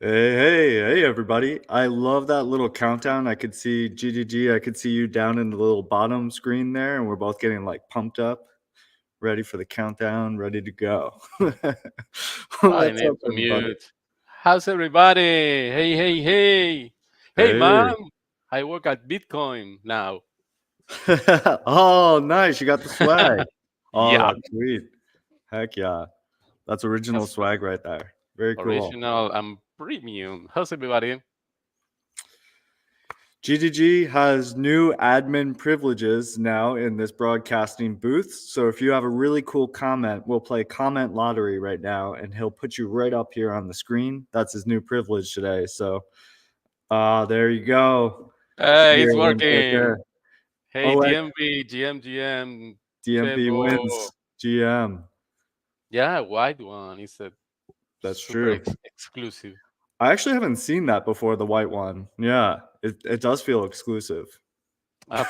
Hey, everybody. I love that little countdown. I could see GGG. I could see you down in the little bottom screen there, and we're both getting like pumped up, ready for the countdown, ready to go. I What's need up, to everybody? mute. How's everybody? Hey, hey, hey. Hey, Hey. man. I work at Bitcoin now. Oh, nice. You got the swag. Oh, Yeah, that's sweet. Heck yeah. That's original that's swag right there. Very cool. original and premium. How's everybody? GGG has new admin privileges now in this broadcasting booth. So if you have a really cool comment, we'll play comment lottery right now, and he'll put you right up here on the screen. That's his new privilege today. So there you go. Hey, There it's it went right there. working. Hey, OX DMV, GM, DMP Febo. wins GM. Yeah, white one. It's a That's super true. exclusive. I actually haven't seen that before, the white one. Yeah, it does feel exclusive. Uh,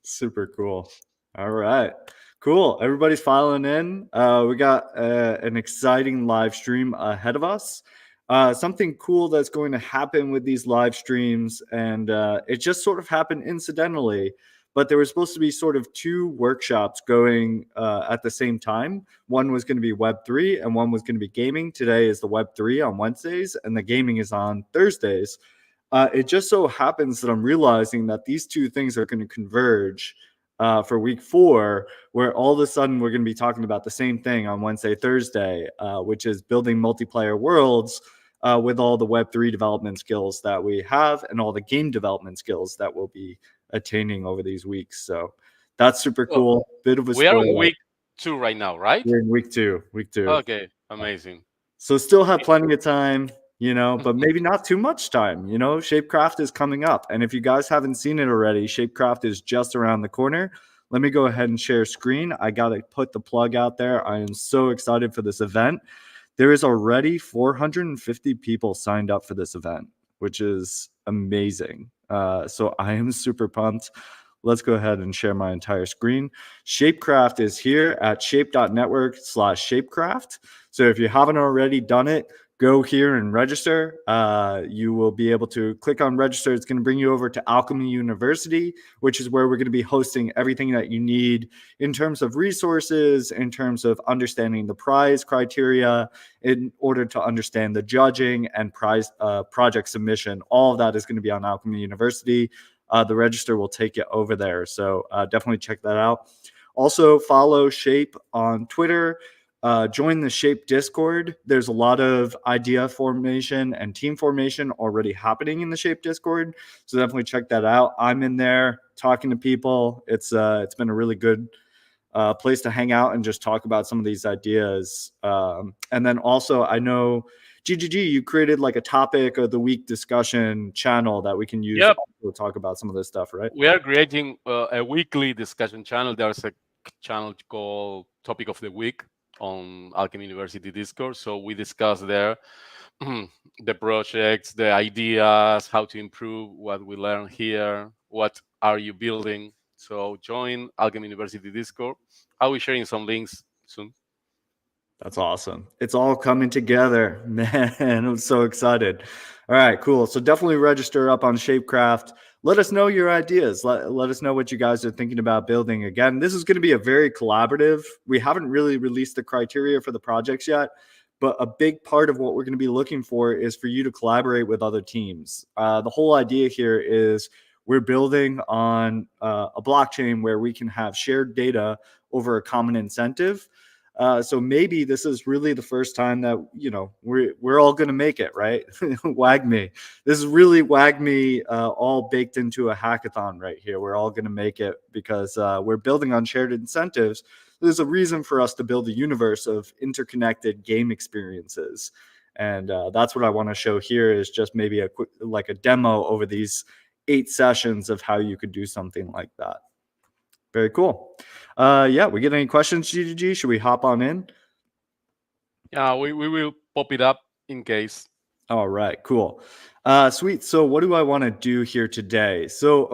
Super cool. All right. Cool. Everybody's filing in. We got an exciting live stream ahead of us. Something cool that's going to happen with these live streams, and it just sort of happened incidentally, but there was supposed to be sort of two workshops going at the same time. One was going to be Web3 and one was going to be gaming. Today is the Web3 on Wednesdays, and the gaming is on Thursdays. It just so happens that I'm realizing that these two things are going to converge for week 4, where all of a sudden we're going to be talking about the same thing on Wednesday, Thursday, which is building multiplayer worlds with all the Web3 development skills that we have and all the game development skills that we'll be attaining over these weeks. So that's super well, cool. Bit of a we are on spoiler. week 2 right now, right? We're in week 2. Week 2. Okay, amazing. So still have plenty of time, but maybe not too much time. Shapecraft is coming up. And if you guys haven't seen it already, Shapecraft is just around the corner. Let me go ahead and share screen. I got to put the plug out there. I am so excited for this event. There is already 450 people signed up for this event, which is amazing. So I am super pumped. Let's go ahead and share my entire screen. Shapecraft is here at shape.network/Shapecraft. So if you haven't already done it, go here and register. You will be able to click on register. It's going to bring you over to Alchemy University, which is where we're going to be hosting everything that you need in terms of resources, in terms of understanding the prize criteria, in order to understand the judging and prize project submission. All of that is going to be on Alchemy University. The register will take you over there. So definitely check that out. Also, follow Shape on Twitter. Join the Shape Discord. There's a lot of idea formation and team formation already happening in the Shape Discord. So definitely check that out. I'm in there talking to people. It's been a really good place to hang out and just talk about some of these ideas. And then also, I know GGG, you created like a topic of the week discussion channel that we can use Yep. to talk about some of this stuff, right? We are creating a weekly discussion channel. There's a channel called Topic of the Week on Alchemy University Discord. So we discuss there the projects, the ideas, how to improve what we learn here, what are you building. So join Alchemy University Discord. I'll be sharing some links soon. That's awesome. It's all coming together, man. I'm so excited. All right, cool. So definitely register up on Shapecraft. Let us know your ideas. Let us know what you guys are thinking about building. Again, this is going to be a very collaborative. We haven't really released the criteria for the projects yet, but a big part of what we're going to be looking for is for you to collaborate with other teams. The whole idea here is we're building on a blockchain where we can have shared data over a common incentive. So maybe this is really the first time that we're all going to make it, right? WAGME. This is really WAGME all baked into a hackathon right here. We're all going to make it because we're building on shared incentives. There's a reason for us to build a universe of interconnected game experiences, and that's what I want to show here. Is just maybe a quick like a demo over these 8 sessions of how you could do something like that. Very cool. Yeah, we get any questions, GGG? Should we hop on in? Yeah, we will pop it up in case. All right, cool. Sweet. So what do I want to do here today? So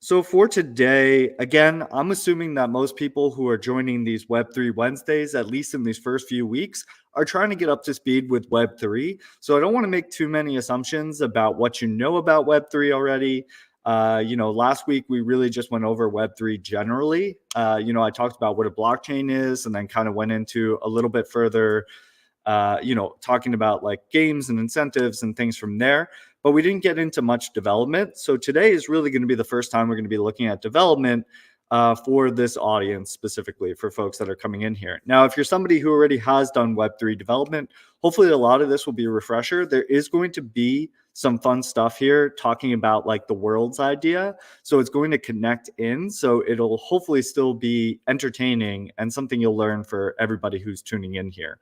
So for today, again, I'm assuming that most people who are joining these Web3 Wednesdays, at least in these first few weeks, are trying to get up to speed with Web3. So I don't want to make too many assumptions about what you know about Web3 already. Last week we really just went over Web3 generally. I talked about what a blockchain is and then kind of went into a little bit further talking about like games and incentives and things from there, but we didn't get into much development. So today is really going to be the first time we're going to be looking at development for this audience, specifically for folks that are coming in here. Now, if you're somebody who already has done Web3 development, hopefully a lot of this will be a refresher. There is going to be some fun stuff here talking about like the world's idea. So it's going to connect in. So it'll hopefully still be entertaining and something you'll learn for everybody who's tuning in here.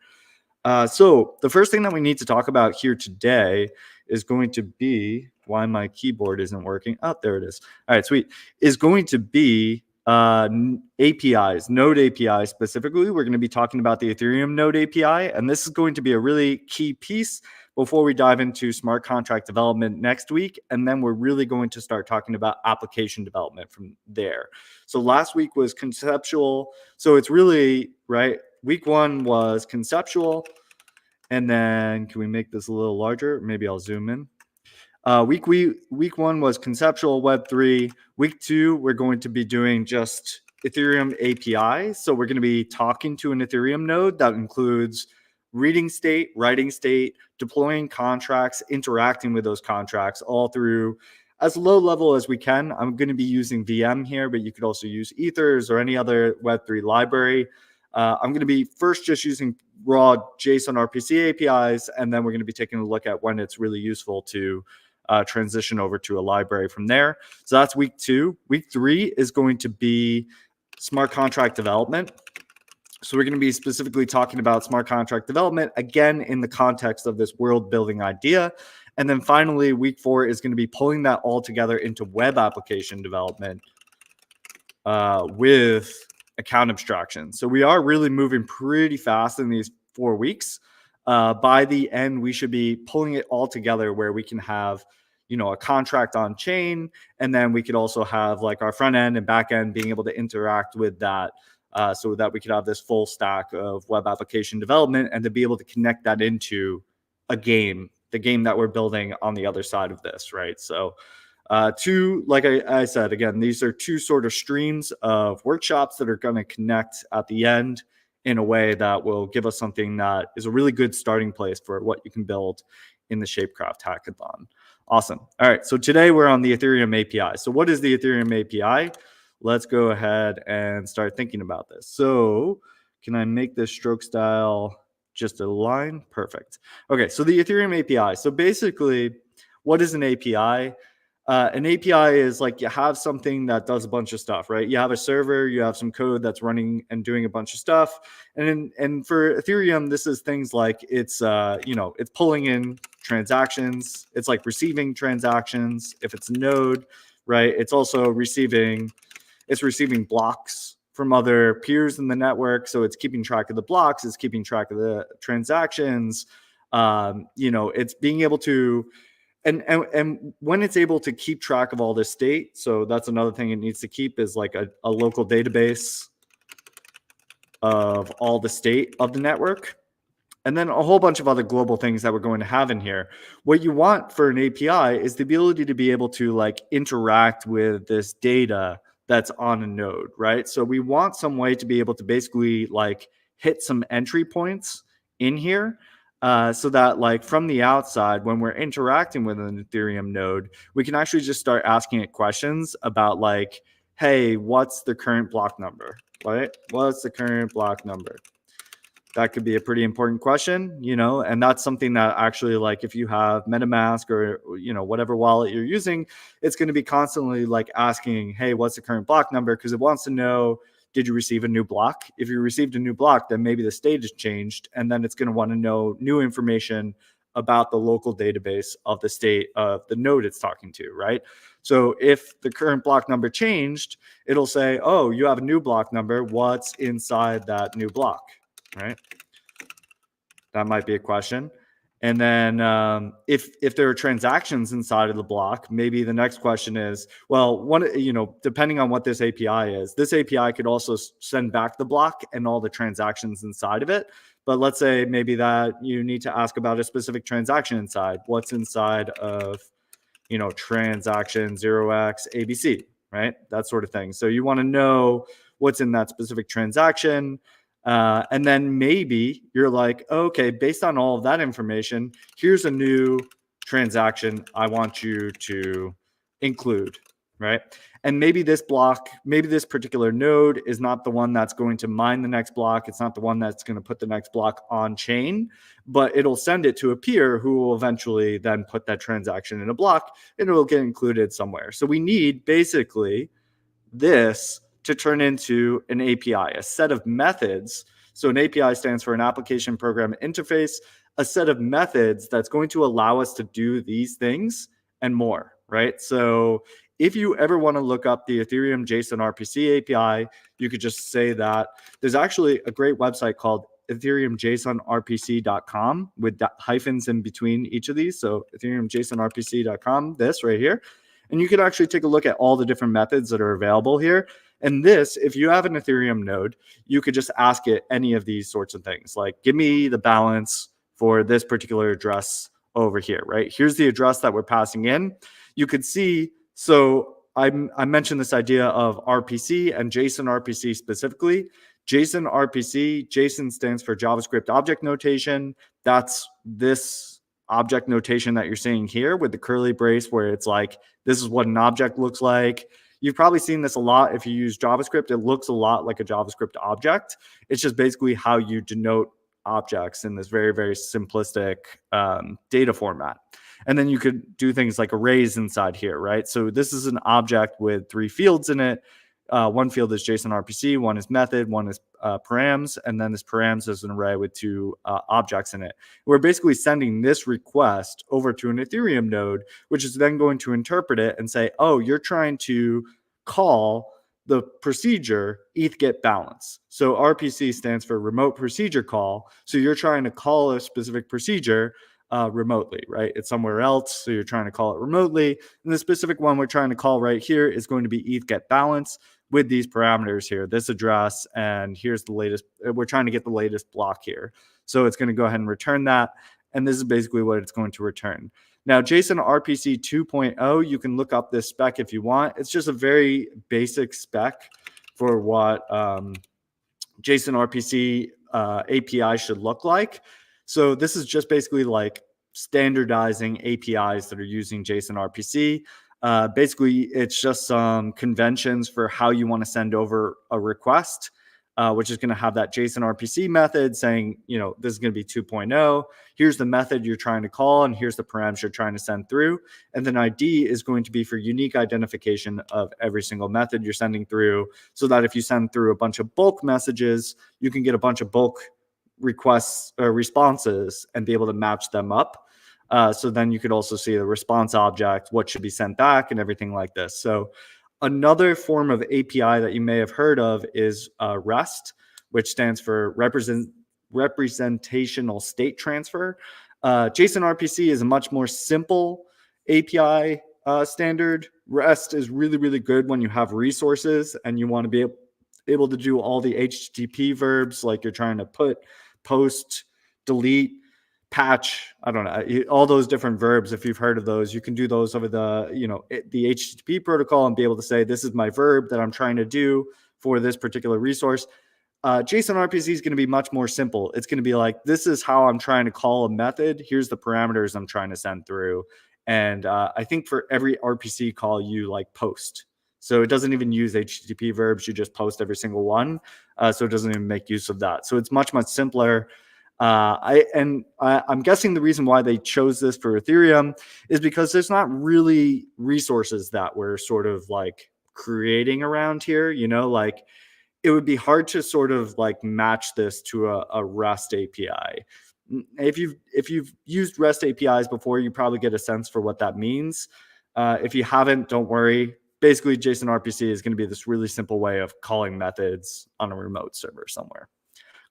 So the first thing that we need to talk about here today is going to be why my keyboard isn't working. Oh, there it is. All right, sweet. Is going to be APIs, Node API specifically. We're going to be talking about the Ethereum Node API, and this is going to be a really key piece before we dive into smart contract development next week. And then we're really going to start talking about application development from there. So last week was conceptual. So it's really, right, week one was conceptual. And then can we make this a little larger? Maybe I'll zoom in. Week one was conceptual Web3. Week two, we're going to be doing just Ethereum API. So we're going to be talking to an Ethereum node that includes reading state, writing state, deploying contracts, interacting with those contracts all through as low level as we can. I'm going to be using VM here, but you could also use Ethers or any other Web3 library. I'm going to be first just using raw JSON-RPC APIs, and then we're going to be taking a look at when it's really useful to transition over to a library from there. So that's week two. Week three is going to be smart contract development. So we're going to be specifically talking about smart contract development, again, in the context of this world building idea. And then finally, week four is going to be pulling that all together into web application development with account abstraction. So we are really moving pretty fast in these 4 weeks. By the end, we should be pulling it all together where we can have, a contract on chain. And then we could also have like our front end and back end being able to interact with that so that we could have this full stack of web application development and to be able to connect that into a game, the game that we're building on the other side of this, right? So like I said, again, these are two sort of streams of workshops that are going to connect at the end in a way that will give us something that is a really good starting place for what you can build in the Shapecraft hackathon. Awesome. All right. So today we're on the Ethereum API. So what is the Ethereum API? Let's go ahead and start thinking about this. So can I make this stroke style just a line? Perfect. Okay. So the Ethereum API. So basically, what is an API? An API is like you have something that does a bunch of stuff, right? You have a server, you have some code that's running and doing a bunch of stuff. And for Ethereum, this is things like it's pulling in transactions. It's like receiving transactions. If it's a node, right? It's also receiving blocks from other peers in the network. So it's keeping track of the blocks. It's keeping track of the transactions. It's being able to And when it's able to keep track of all this state, so that's another thing it needs to keep is like a local database of all the state of the network. And then a whole bunch of other global things that we're going to have in here. What you want for an API is the ability to be able to like interact with this data that's on a node, right? So we want some way to be able to basically like hit some entry points in here. So that like from the outside, when we're interacting with an Ethereum node, we can actually just start asking it questions about like, hey, what's the current block number, right? What's the current block number? That could be a pretty important question, and that's something that actually like if you have MetaMask or, whatever wallet you're using, it's going to be constantly like asking, hey, what's the current block number? Because it wants to know, did you receive a new block? If you received a new block, then maybe the state has changed. And then it's going to want to know new information about the local database of the state of the node it's talking to, right? So if the current block number changed, it'll say, oh, you have a new block number. What's inside that new block, right? That might be a question. And then if there are transactions inside of the block, maybe the next question is, well, depending on what this API is, this API could also send back the block and all the transactions inside of it. But let's say maybe that you need to ask about a specific transaction inside. What's inside of, transaction 0x ABC, right? That sort of thing. So you want to know what's in that specific transaction. And then maybe you're like, okay, based on all of that information, here's a new transaction I want you to include, right? And maybe this particular node is not the one that's going to mine the next block. It's not the one that's going to put the next block on chain, but it'll send it to a peer who will eventually then put that transaction in a block, and it will get included somewhere. So we need basically this to turn into an API, a set of methods. So an API stands for an application program interface, a set of methods that's going to allow us to do these things and more, right? So if you ever want to look up the Ethereum JSON-RPC API, you could just say that. There's actually a great website called Ethereum JSON-RPC.com with hyphens in between each of these. So Ethereum JSON-RPC.com, this right here. And you can actually take a look at all the different methods that are available here. And this, if you have an Ethereum node, you could just ask it any of these sorts of things. Like, give me the balance for this particular address over here, right? Here's the address that we're passing in. You could see, so I mentioned this idea of RPC and JSON-RPC specifically. JSON-RPC, JSON stands for JavaScript Object Notation. That's this object notation that you're seeing here with the curly brace, where it's like, this is what an object looks like. You've probably seen this a lot if you use JavaScript. It looks a lot like a JavaScript object. It's just basically how you denote objects in this very, very simplistic data format. And then you could do things like arrays inside here, right? So this is an object with 3 fields in it. One field is JSON-RPC, one is method, one is params, and then this params is an array with 2 objects in it. We're basically sending this request over to an Ethereum node, which is then going to interpret it and say, oh, you're trying to call the procedure eth_get_balance. So RPC stands for remote procedure call. So you're trying to call a specific procedure remotely, right? It's somewhere else, so you're trying to call it remotely. And the specific one we're trying to call right here is going to be eth_get_balance with these parameters here, this address, and here's the latest. We're trying to get the latest block here. So it's going to go ahead and return that, and this is basically what it's going to return. Now, JSON-RPC 2.0, you can look up this spec if you want. It's just a very basic spec for what JSON-RPC API should look like. So this is just basically like standardizing APIs that are using JSON-RPC. Basically, it's just some conventions for how you want to send over a request, which is going to have that JSON-RPC method saying, this is going to be 2.0. Here's the method you're trying to call, and here's the params you're trying to send through. And then ID is going to be for unique identification of every single method you're sending through, so that if you send through a bunch of bulk messages, you can get a bunch of bulk requests or responses and be able to match them up. So then you could also see the response object, what should be sent back, and everything like this. So another form of API that you may have heard of is REST, which stands for representational state transfer. JSON-RPC is a much more simple API standard. REST is really, really good when you have resources and you want to be able to do all the HTTP verbs, like you're trying to put, post, delete, patch, I don't know, all those different verbs. If you've heard of those, you can do those over the HTTP protocol and be able to say, this is my verb that I'm trying to do for this particular resource. JSON-RPC is going to be much more simple. It's going to be like, this is how I'm trying to call a method. Here's the parameters I'm trying to send through. And I think for every RPC call, you like post. So it doesn't even use HTTP verbs. You just post every single one. So it doesn't even make use of that. So it's much, much simpler. I'm guessing the reason why they chose this for Ethereum is because there's not really resources that we're sort of like creating around here. Like it would be hard to sort of like match this to a REST API. If you've used REST APIs before, you probably get a sense for what that means. If you haven't, don't worry. Basically, JSON-RPC is going to be this really simple way of calling methods on a remote server somewhere.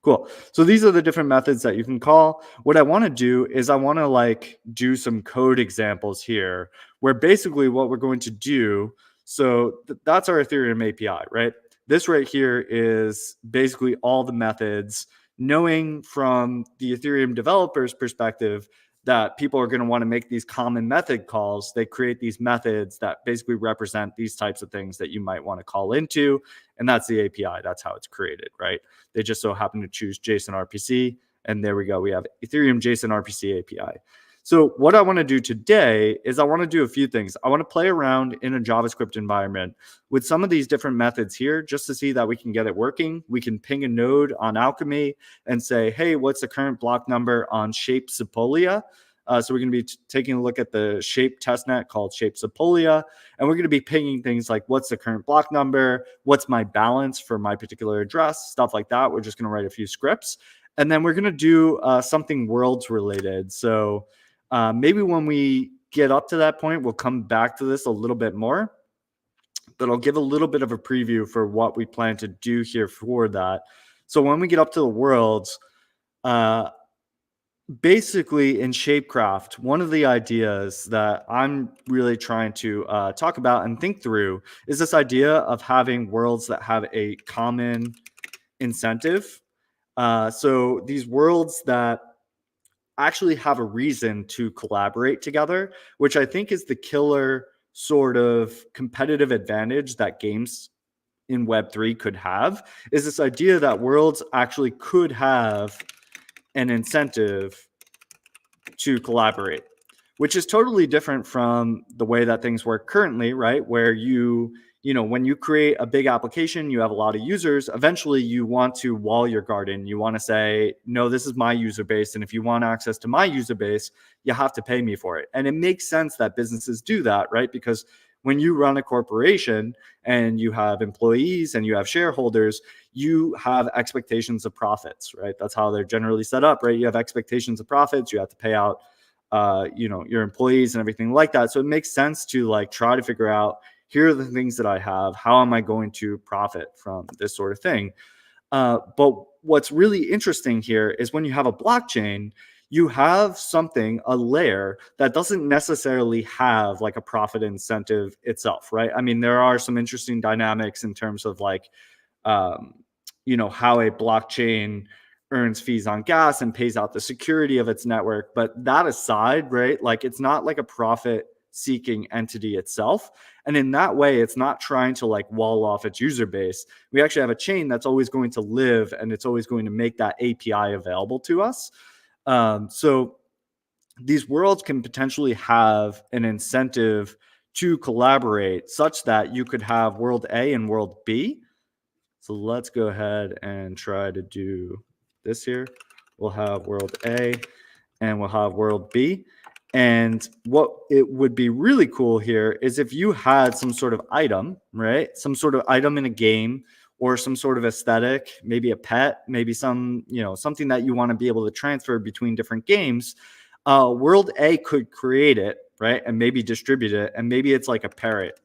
Cool. So these are the different methods that you can call. What I want to do is I want to like do some code examples here where basically what we're going to do. So that's our Ethereum API, right? This right here is basically all the methods, knowing from the Ethereum developer's perspective that people are going to want to make these common method calls. They create these methods that basically represent these types of things that you might want to call into. And that's the API. That's how it's created, right? They just so happen to choose JSON-RPC. And there we go. We have Ethereum JSON-RPC API. So what I want to do today is I want to do a few things. I want to play around in a JavaScript environment with some of these different methods here just to see that we can get it working. We can ping a node on Alchemy and say, hey, what's the current block number on Shape Sepolia? So we're going to be taking a look at the Shape testnet called Shape Sepolia, and we're going to be pinging things like what's the current block number, what's my balance for my particular address, stuff like that. We're just going to write a few scripts, and then we're going to do something worlds related. So maybe when we get up to that point, we'll come back to this a little bit more, but I'll give a little bit of a preview for what we plan to do here for that. So when we get up to the worlds, basically in Shapecraft, one of the ideas that I'm really trying to talk about and think through is this idea of having worlds that have a common incentive. So these worlds that actually have a reason to collaborate together, which I think is the killer sort of competitive advantage that games in Web3 could have, is this idea that worlds actually could have an incentive to collaborate, which is totally different from the way that things work currently, right? Where when you create a big application, you have a lot of users, eventually you want to wall your garden. You want to say, no, this is my user base. And if you want access to my user base, you have to pay me for it. And it makes sense that businesses do that, right? Because when you run a corporation and you have employees and you have shareholders, you have expectations of profits, right? That's how they're generally set up, right? You have expectations of profits. You have to pay out, your employees and everything like that. So it makes sense to like try to figure out, here are the things that I have. How am I going to profit from this sort of thing? But what's really interesting here is when you have a blockchain, you have a layer that doesn't necessarily have like a profit incentive itself, right? I mean, there are some interesting dynamics in terms of like, how a blockchain earns fees on gas and pays out the security of its network. But that aside, right, like it's not like a profit seeking entity itself. And in that way, it's not trying to like wall off its user base. We actually have a chain that's always going to live and it's always going to make that API available to us. So these worlds can potentially have an incentive to collaborate such that you could have world A and world B. So let's go ahead and try to do this here. We'll have world A and we'll have world B. And what it would be really cool here is if you had some sort of item, right? Some sort of item in a game or some sort of aesthetic, maybe a pet, maybe some, something that you want to be able to transfer between different games. World A could create it, right? And maybe distribute it. And maybe it's like a parrot.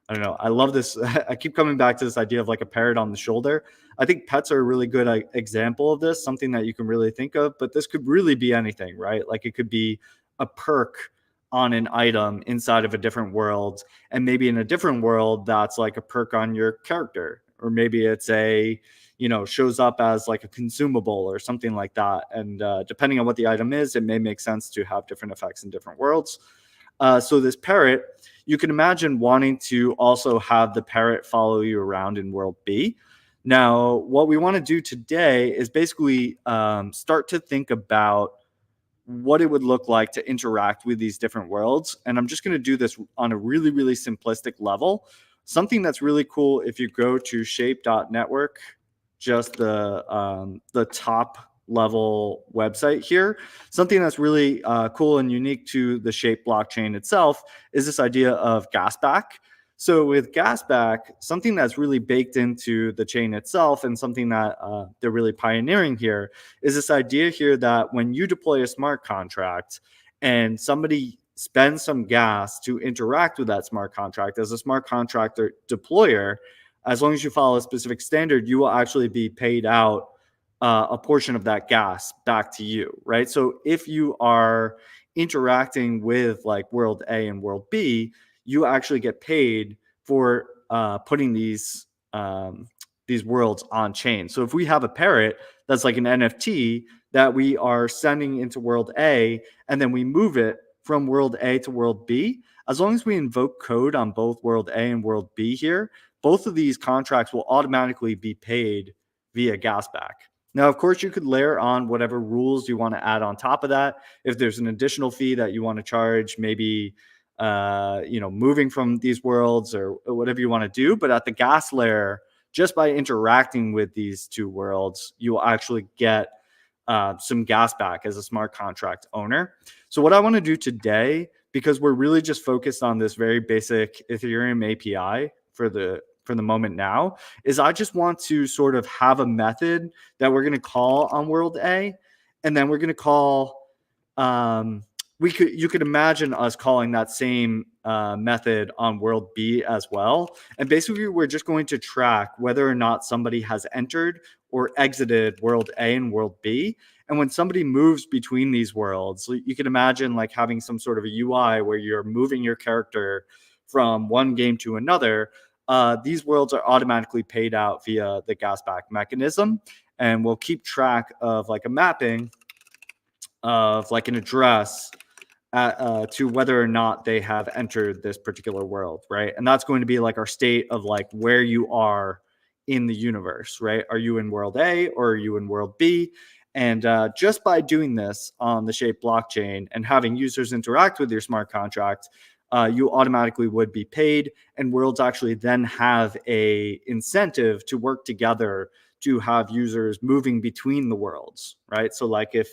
I don't know. I love this. I keep coming back to this idea of like a parrot on the shoulder. I think pets are a really good example of this, something that you can really think of, but this could really be anything, right? Like it could be a perk on an item inside of a different world. And maybe in a different world, that's like a perk on your character, or maybe it's shows up as like a consumable or something like that. And depending on what the item is, it may make sense to have different effects in different worlds. So this parrot, you can imagine wanting to also have the parrot follow you around in world B. Now, what we want to do today is basically start to think about what it would look like to interact with these different worlds. And I'm just going to do this on a really, really simplistic level. Something that's really cool, if you go to shape.network, just the top level website here, something that's really cool and unique to the Shape blockchain itself is this idea of gasback. So with gasback, something that's really baked into the chain itself and something that they're really pioneering here is this idea here that when you deploy a smart contract and somebody spends some gas to interact with that smart contract as a smart contract deployer, as long as you follow a specific standard, you will actually be paid out a portion of that gas back to you, right? So if you are interacting with like world A and world B, you actually get paid for putting these worlds on chain. So if we have a parrot that's like an NFT that we are sending into world A, and then we move it from world A to world B, as long as we invoke code on both world A and world B here, both of these contracts will automatically be paid via gasback. Now, of course, you could layer on whatever rules you want to add on top of that. If there's an additional fee that you want to charge, maybe moving from these worlds or whatever you want to do. But at the gas layer, just by interacting with these two worlds, you will actually get some gas back as a smart contract owner. So what I want to do today, because we're really just focused on this very basic Ethereum API for the moment now, is I just want to sort of have a method that we're going to call on world A, and then we're going to call you could imagine us calling that same method on world B as well. And basically, we're just going to track whether or not somebody has entered or exited world A and world B. And when somebody moves between these worlds, you can imagine like having some sort of a UI where you're moving your character from one game to another. These worlds are automatically paid out via the gasback mechanism. And we'll keep track of like a mapping of like an address to whether or not they have entered this particular world, right? And that's going to be like our state of like where you are in the universe, right? Are you in world A or are you in world B? And just by doing this on the Shape blockchain and having users interact with your smart contract, you automatically would be paid, and worlds actually then have a incentive to work together to have users moving between the worlds, right? So like if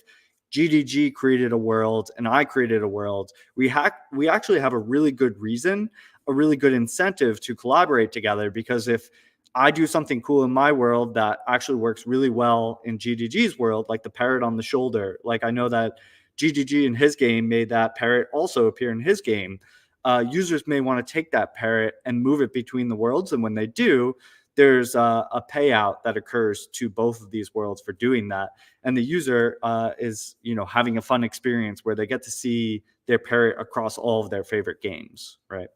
GDG created a world and I created a world, we actually have a really good reason, a really good incentive to collaborate together, because if I do something cool in my world that actually works really well in GDG's world, like the parrot on the shoulder, like I know that GDG in his game made that parrot also appear in his game. Users may want to take that parrot and move it between the worlds. And when they do, there's a payout that occurs to both of these worlds for doing that. And the user is, having a fun experience where they get to see their parrot across all of their favorite games, right?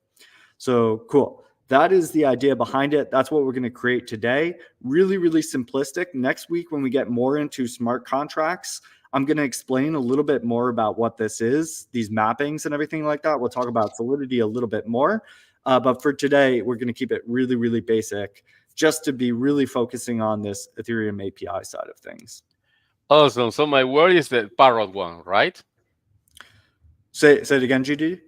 So cool. That is the idea behind it. That's what we're going to create today. Really, really simplistic. Next week, when we get more into smart contracts, I'm going to explain a little bit more about what this is, these mappings and everything like that. We'll talk about Solidity a little bit more. But for today, we're going to keep it really, really basic, just to be really focusing on this Ethereum API side of things. Awesome. So my word is the parrot one, right? Say it again, GD.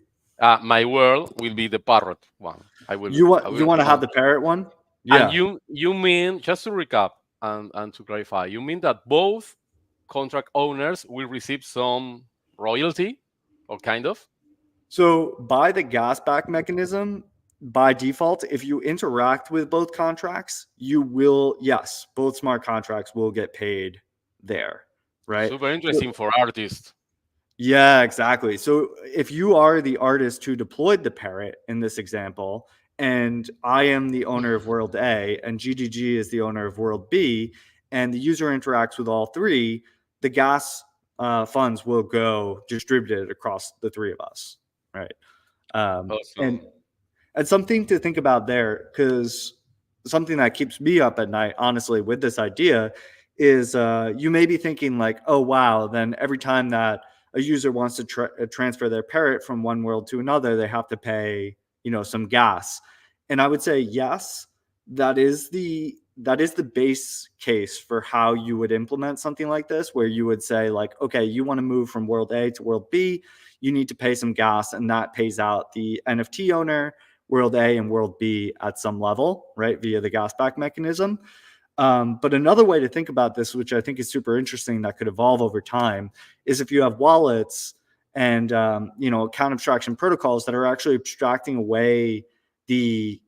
My word will be the parrot one. You want to have the parrot one? Yeah. And you mean, just to recap and to clarify, you mean that both contract owners will receive some royalty, or kind of? So by the gasback mechanism, by default, if you interact with both contracts, both smart contracts will get paid there, right? Super interesting for artists. Yeah, exactly. So if you are the artist who deployed the parrot in this example, and I am the owner of world A and GGG is the owner of world B, and the user interacts with all three, the gas funds will go distributed across the three of us, right? Awesome. And something to think about there, because something that keeps me up at night, honestly, with this idea is you may be thinking like, oh, wow, then every time that a user wants to transfer their parrot from one world to another, they have to pay, some gas. And I would say, yes, that is the base case for how you would implement something like this, where you would say like, okay, you want to move from world A to world B, you need to pay some gas, and that pays out the NFT owner, world A and world B at some level, right, via the gasback mechanism. But another way to think about this, which I think is super interesting, that could evolve over time, is if you have wallets and account abstraction protocols that are actually abstracting away the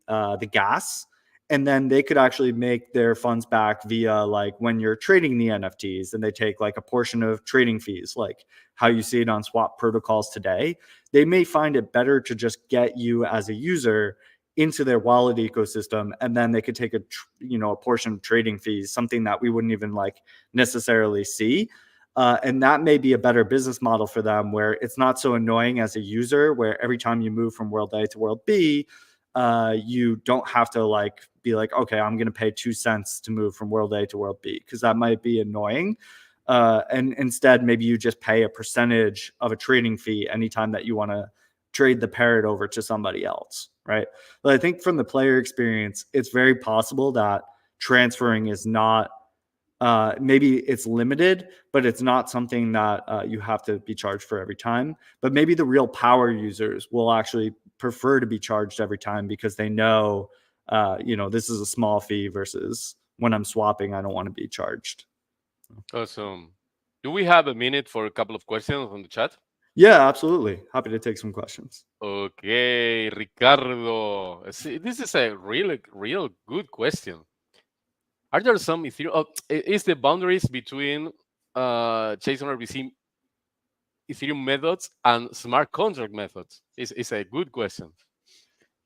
gas, and then they could actually make their funds back via like when you're trading the NFTs, and they take like a portion of trading fees, like how you see it on swap protocols today. They may find it better to just get you as a user into their wallet ecosystem, and then they could take a portion of trading fees, something that we wouldn't even like necessarily see. And that may be a better business model for them, where it's not so annoying as a user, where every time you move from world A to world B, you don't have to like be like, okay, I'm going to pay 2 cents to move from world A to world B, because that might be annoying. And instead, maybe you just pay a percentage of a trading fee anytime that you want to trade the parrot over to somebody else, right? But I think from the player experience, it's very possible that transferring is not, maybe it's limited, but it's not something that you have to be charged for every time. But maybe the real power users will actually prefer to be charged every time, because they know, this is a small fee versus when I'm swapping, I don't want to be charged. Awesome. Do we have a minute for a couple of questions on the chat? Yeah, absolutely. Happy to take some questions. Okay, Ricardo. This is a real good question. Are there some Ethereum? Is the boundaries between JSON-RPC Ethereum methods and smart contract methods? Is a good question.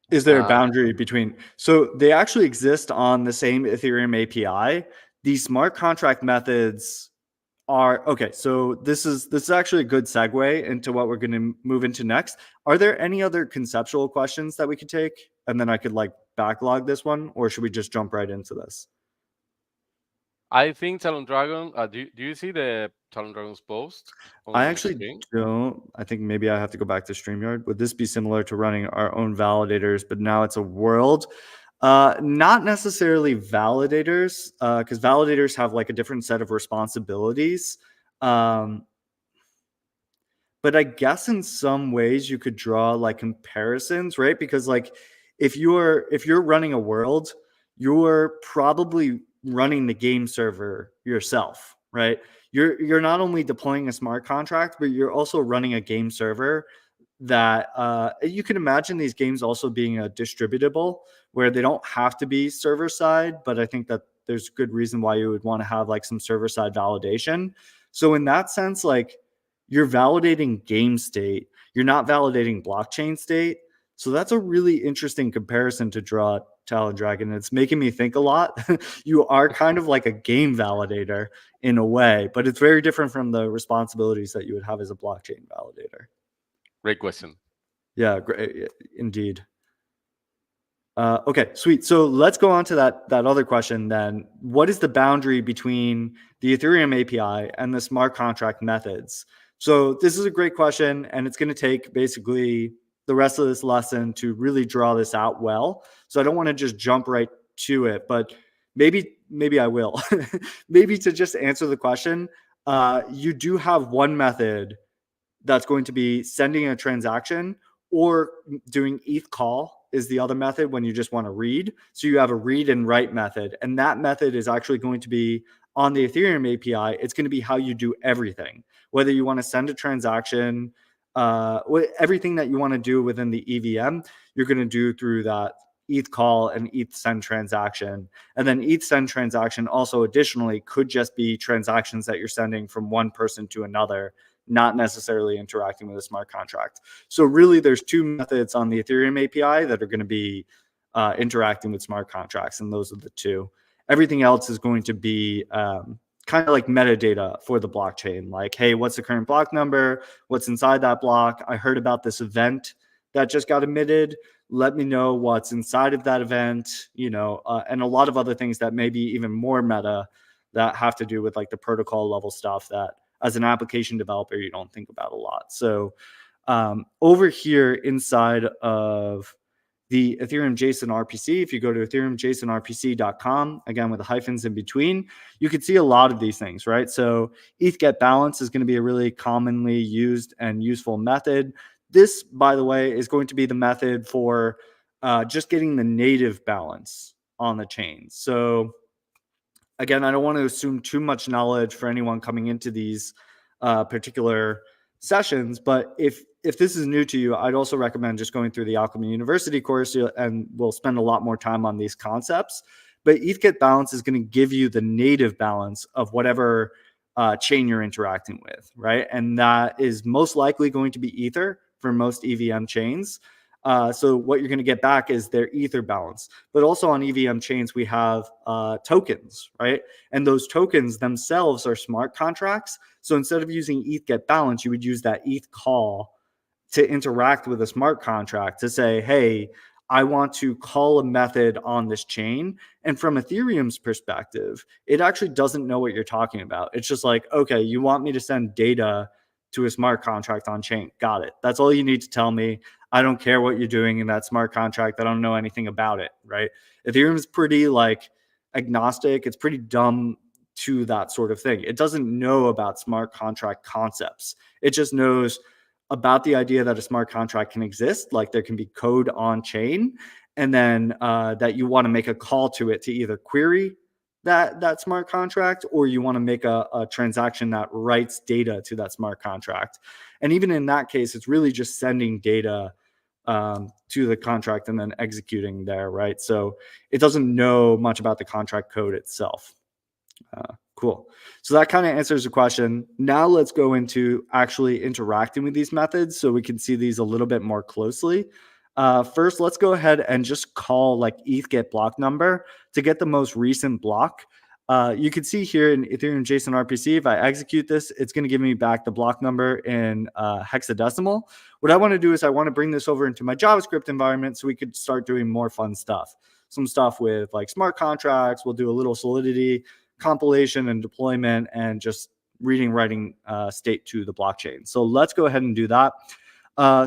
Is there a boundary between? So they actually exist on the same Ethereum API. These smart contract methods are okay. So this is actually a good segue into what we're going to move into next. Are there any other conceptual questions that we could take, and then I could like backlog this one, or should we just jump right into this? I think Talon Dragon. Do you see the Talon Dragon's post? I actually don't. I think maybe I have to go back to StreamYard. Would this be similar to running our own validators, but now it's a world? Not necessarily validators, because validators have like a different set of responsibilities. But I guess in some ways you could draw like comparisons, right? Because like if you're running a world, you're probably running the game server yourself, right? You're not only deploying a smart contract, but you're also running a game server that you can imagine these games also being a distributable, where they don't have to be server side, but I think that there's good reason why you would want to have like some server side validation. So in that sense, like you're validating game state, you're not validating blockchain state. So that's a really interesting comparison to draw, Talon Dragon. It's making me think a lot. You are kind of like a game validator in a way, but it's very different from the responsibilities that you would have as a blockchain validator. Great question. Yeah, great, indeed. Okay, sweet. So let's go on to that other question then. What is the boundary between the Ethereum API and the smart contract methods? So this is a great question, and it's going to take basically the rest of this lesson to really draw this out well. So I don't want to just jump right to it, but maybe I will. Maybe to just answer the question, you do have one method that's going to be sending a transaction, or doing ETH call is the other method when you just want to read. So you have a read and write method, and that method is actually going to be on the Ethereum API. It's going to be how you do everything, whether you want to send a transaction, everything that you want to do within the EVM, you're going to do through that ETH call and ETH send transaction. And then ETH send transaction also additionally could just be transactions that you're sending from one person to another, not necessarily interacting with a smart contract. So really there's two methods on the Ethereum API that are going to be interacting with smart contracts, and those are the two. Everything else is going to be kind of like metadata for the blockchain, like, hey, what's the current block number? What's inside that block? I heard about this event that just got emitted. Let me know what's inside of that event, and a lot of other things that may be even more meta that have to do with like the protocol level stuff that as an application developer you don't think about a lot. So over here inside of the Ethereum JSON-RPC, if you go to ethereumjsonrpc.com, again with the hyphens in between, you can see a lot of these things, right? So ETH get balance is going to be a really commonly used and useful method. This, by the way, is going to be the method for just getting the native balance on the chain. So again, I don't want to assume too much knowledge for anyone coming into these particular sessions, but if this is new to you, I'd also recommend just going through the Alchemy University course, and we'll spend a lot more time on these concepts. But ETH get balance is going to give you the native balance of whatever chain you're interacting with, right? And that is most likely going to be Ether for most EVM chains. So what you're going to get back is their Ether balance. But also on EVM chains, we have tokens, right? And those tokens themselves are smart contracts. So instead of using ETH get balance, you would use that ETH call to interact with a smart contract to say, hey, I want to call a method on this chain. And from Ethereum's perspective, it actually doesn't know what you're talking about. It's just like, okay, you want me to send data to a smart contract on chain. Got it. That's all you need to tell me. I don't care what you're doing in that smart contract. I don't know anything about it, right? Ethereum is pretty like agnostic. It's pretty dumb to that sort of thing. It doesn't know about smart contract concepts. It just knows about the idea that a smart contract can exist, like there can be code on chain, and then that you want to make a call to it to either query that smart contract, or you want to make a transaction that writes data to that smart contract. And even in that case, it's really just sending data to the contract and then executing there, right? So it doesn't know much about the contract code itself. Cool. So that kind of answers the question. Now let's go into actually interacting with these methods so we can see these a little bit more closely. First, let's go ahead and just call like ETH get block number to get the most recent block. You can see here in Ethereum JSON-RPC, if I execute this, it's going to give me back the block number in hexadecimal. What I want to do is I want to bring this over into my JavaScript environment so we could start doing more fun stuff. Some stuff with like smart contracts. We'll do a little Solidity compilation and deployment and just reading, writing state to the blockchain. So let's go ahead and do that.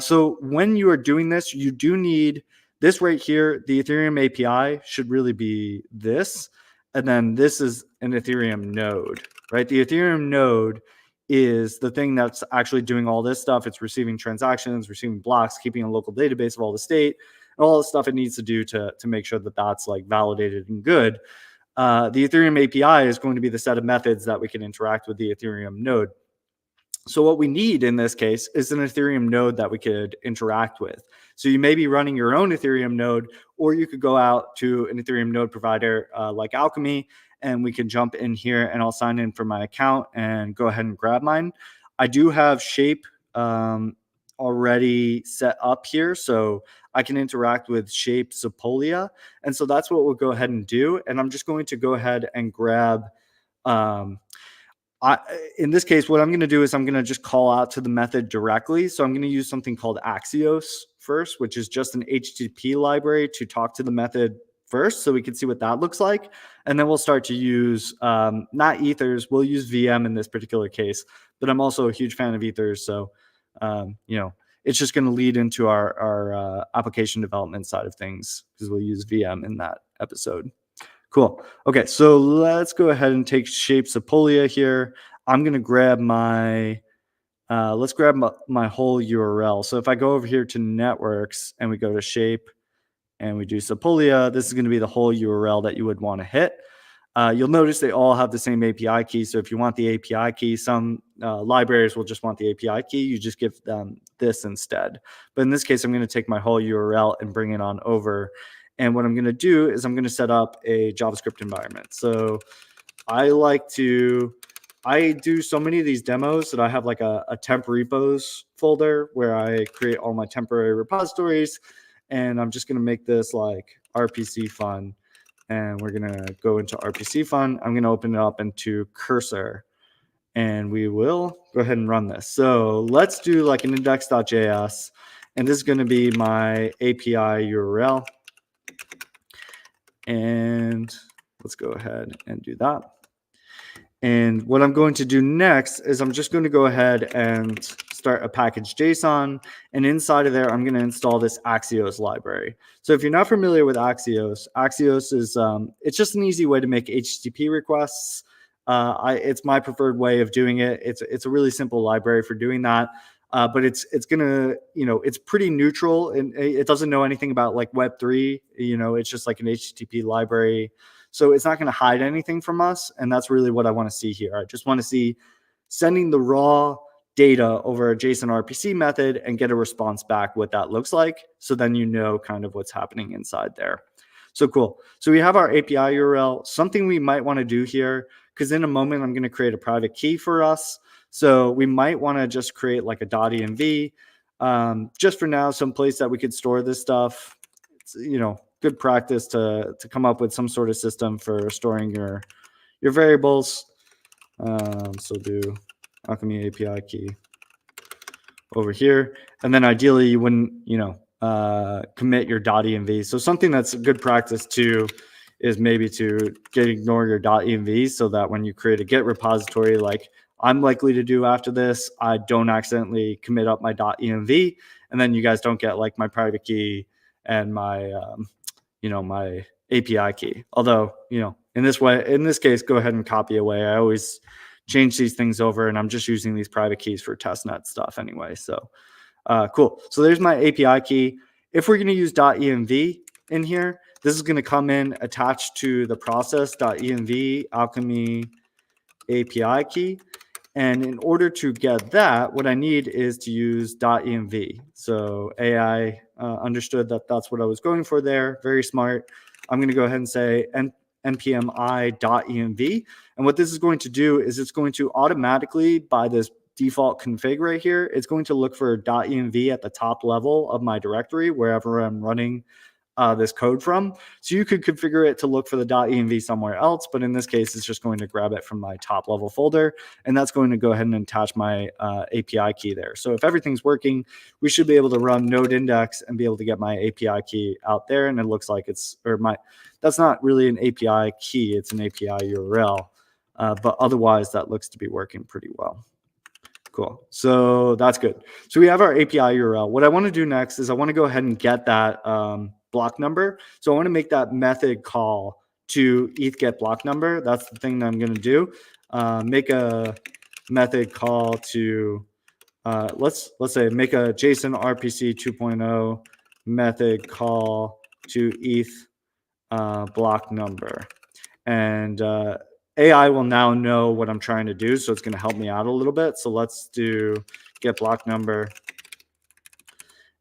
So when you are doing this, you do need this right here. The Ethereum API should really be this. And then this is an Ethereum node, right? The Ethereum node is the thing that's actually doing all this stuff. It's receiving transactions, receiving blocks, keeping a local database of all the state, and all the stuff it needs to do to make sure that that's like validated and good. The Ethereum API is going to be the set of methods that we can interact with the Ethereum node. So what we need in this case is an Ethereum node that we could interact with. So you may be running your own Ethereum node, or you could go out to an Ethereum node provider like Alchemy, and we can jump in here and I'll sign in for my account and go ahead and grab mine. I do have Shape already set up here, so I can interact with Shape Sepolia. And so that's what we'll go ahead and do. And I'm just going to go ahead and grab, in this case, what I'm going to do is I'm going to just call out to the method directly. So I'm going to use something called Axios first, which is just an HTTP library to talk to the method first, so we can see what that looks like. And then we'll start to use, not ethers, we'll use VM in this particular case, but I'm also a huge fan of ethers. So, it's just going to lead into our application development side of things because we'll use VM in that episode. Cool. Okay, so let's go ahead and take Shape Sepolia here. I'm going to grab my, let's grab my whole URL. So if I go over here to networks and we go to Shape and we do Sepolia, this is going to be the whole URL that you would want to hit. You'll notice they all have the same API key. So if you want the API key, some libraries will just want the API key. You just give them this instead. But in this case, I'm going to take my whole URL and bring it on over. And what I'm going to do is I'm going to set up a JavaScript environment. So I do so many of these demos that I have like a temp repos folder where I create all my temporary repositories. And I'm just going to make this like RPC fun. And we're going to go into RPC fun. I'm going to open it up into cursor. And we will go ahead and run this. So let's do like an index.js. And this is going to be my API URL. And let's go ahead and do that. And what I'm going to do next is I'm just going to go ahead and start a package JSON. And inside of there, I'm going to install this Axios library. So if you're not familiar with Axios, Axios is it's just an easy way to make HTTP requests. It's my preferred way of doing it. It's a really simple library for doing that. But it's gonna, it's pretty neutral, and it doesn't know anything about like Web3. It's just like an HTTP library. So it's not going to hide anything from us. And that's really what I want to see here. I just want to see sending the raw data over a JSON-RPC method and get a response back what that looks like. So then you know kind of what's happening inside there. So cool. So we have our API URL. Something we might want to do here, because in a moment I'm going to create a private key for us. So we might want to just create like a .env. just for now, some place that we could store this stuff. It's, good practice to come up with some sort of system for storing your variables. So do Alchemy API key over here, and then ideally you wouldn't, commit your .env. So something that's a good practice too is maybe to ignore your .env, so that when you create a Git repository, like I'm likely to do after this, I don't accidentally commit up my .env, and then you guys don't get like my private key and my my API key. Although, in this case, go ahead and copy away. I always change these things over, and I'm just using these private keys for testnet stuff anyway. So cool. So there's my API key. If we're going to use .env in here, this is going to come in attached to the process.env alchemy API key. And in order to get that, what I need is to use .env. So AI understood that that's what I was going for there. Very smart. I'm going to go ahead and say npmi.env. And what this is going to do is it's going to automatically, by this default config right here, it's going to look for .env at the top level of my directory, wherever I'm running this code from. So you could configure it to look for the .env somewhere else, but in this case, it's just going to grab it from my top level folder, and that's going to go ahead and attach my API key there. So if everything's working, we should be able to run node index and be able to get my API key out there. And it looks like that's not really an API key, it's an API URL. But otherwise, that looks to be working pretty well. Cool. So that's good. So we have our API URL. What I want to do next is I want to go ahead and get that block number. So I want to make that method call to ETH get block number. That's the thing that I'm going to do. Make a method call to let's say make a JSON-RPC 2.0 method call to ETH block number, and AI will now know what I'm trying to do, so it's going to help me out a little bit. So let's do get block number,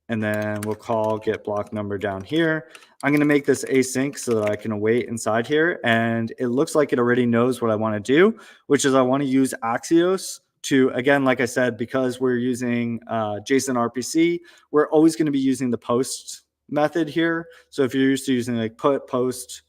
and then we'll call get block number down here. I'm going to make this async so that I can await inside here, and it looks like it already knows what I want to do, which is I want to use Axios to, again, like I said, because we're using JSON-RPC, we're always going to be using the post method here. So if you're used to using like put, post,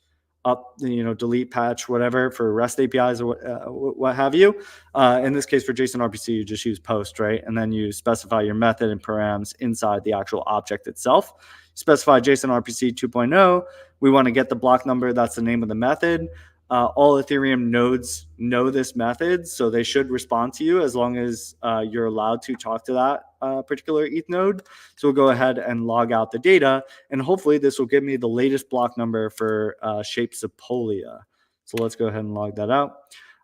up, delete, patch, whatever for REST APIs or what have you. In this case, for JSON-RPC, you just use post, right? And then you specify your method and params inside the actual object itself. Specify JSON-RPC 2.0. We want to get the block number. That's the name of the method. All Ethereum nodes know this method, so they should respond to you as long as you're allowed to talk to that particular ETH node. So we'll go ahead and log out the data, and hopefully this will give me the latest block number for Shapecraft-themed. So let's go ahead and log that out.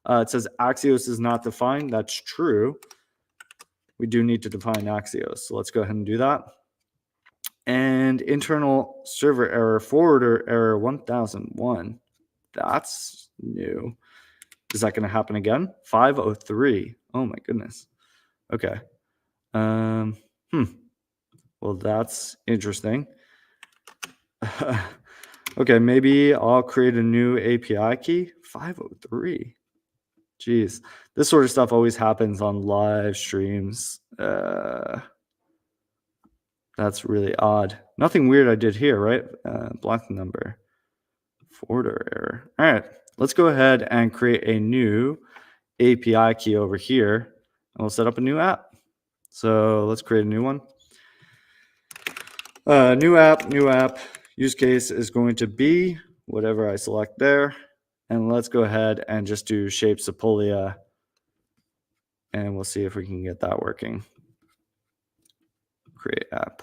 It says Axios is not defined. That's true. We do need to define Axios. So let's go ahead and do that. And internal server error, forwarder error 1001. That's new. Is that going to happen again? 503. Oh my goodness. Okay. Well, that's interesting. Okay, maybe I'll create a new API key. 503. Jeez, this sort of stuff always happens on live streams. That's really odd. Nothing weird I did here, right? Block number. Forwarder error. All right, let's go ahead and create a new API key over here, and we'll set up a new app. So let's create a new one. New app. Use case is going to be whatever I select there. And let's go ahead and just do Shapecraft-themed, and we'll see if we can get that working. Create app.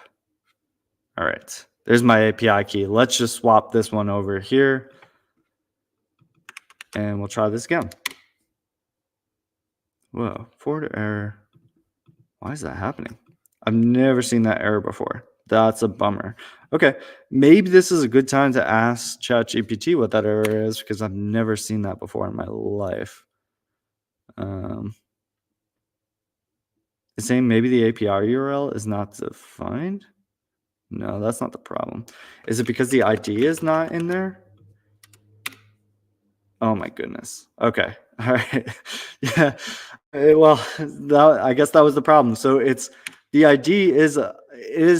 All right. There's my API key. Let's just swap this one over here, and we'll try this again. Whoa, forward error. Why is that happening? I've never seen that error before. That's a bummer. Okay, maybe this is a good time to ask ChatGPT what that error is, because I've never seen that before in my life. It's saying maybe the API URL is not defined. No, that's not the problem. Is it because the ID is not in there? Oh my goodness. Okay. All right. Yeah. Well, I guess that was the problem. So it's the ID is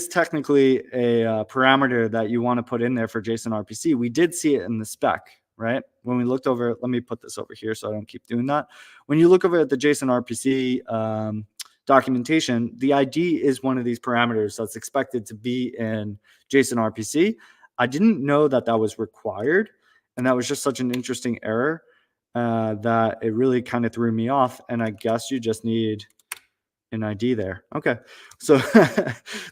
technically a parameter that you want to put in there for JSON-RPC. We did see it in the spec, right? When we looked over, let me put this over here so I don't keep doing that. When you look over at the JSON-RPC documentation, the ID is one of these parameters that's expected to be in JSON-RPC. I didn't know that that was required, and that was just such an interesting error that it really kind of threw me off. And I guess you just need an ID there. Okay, so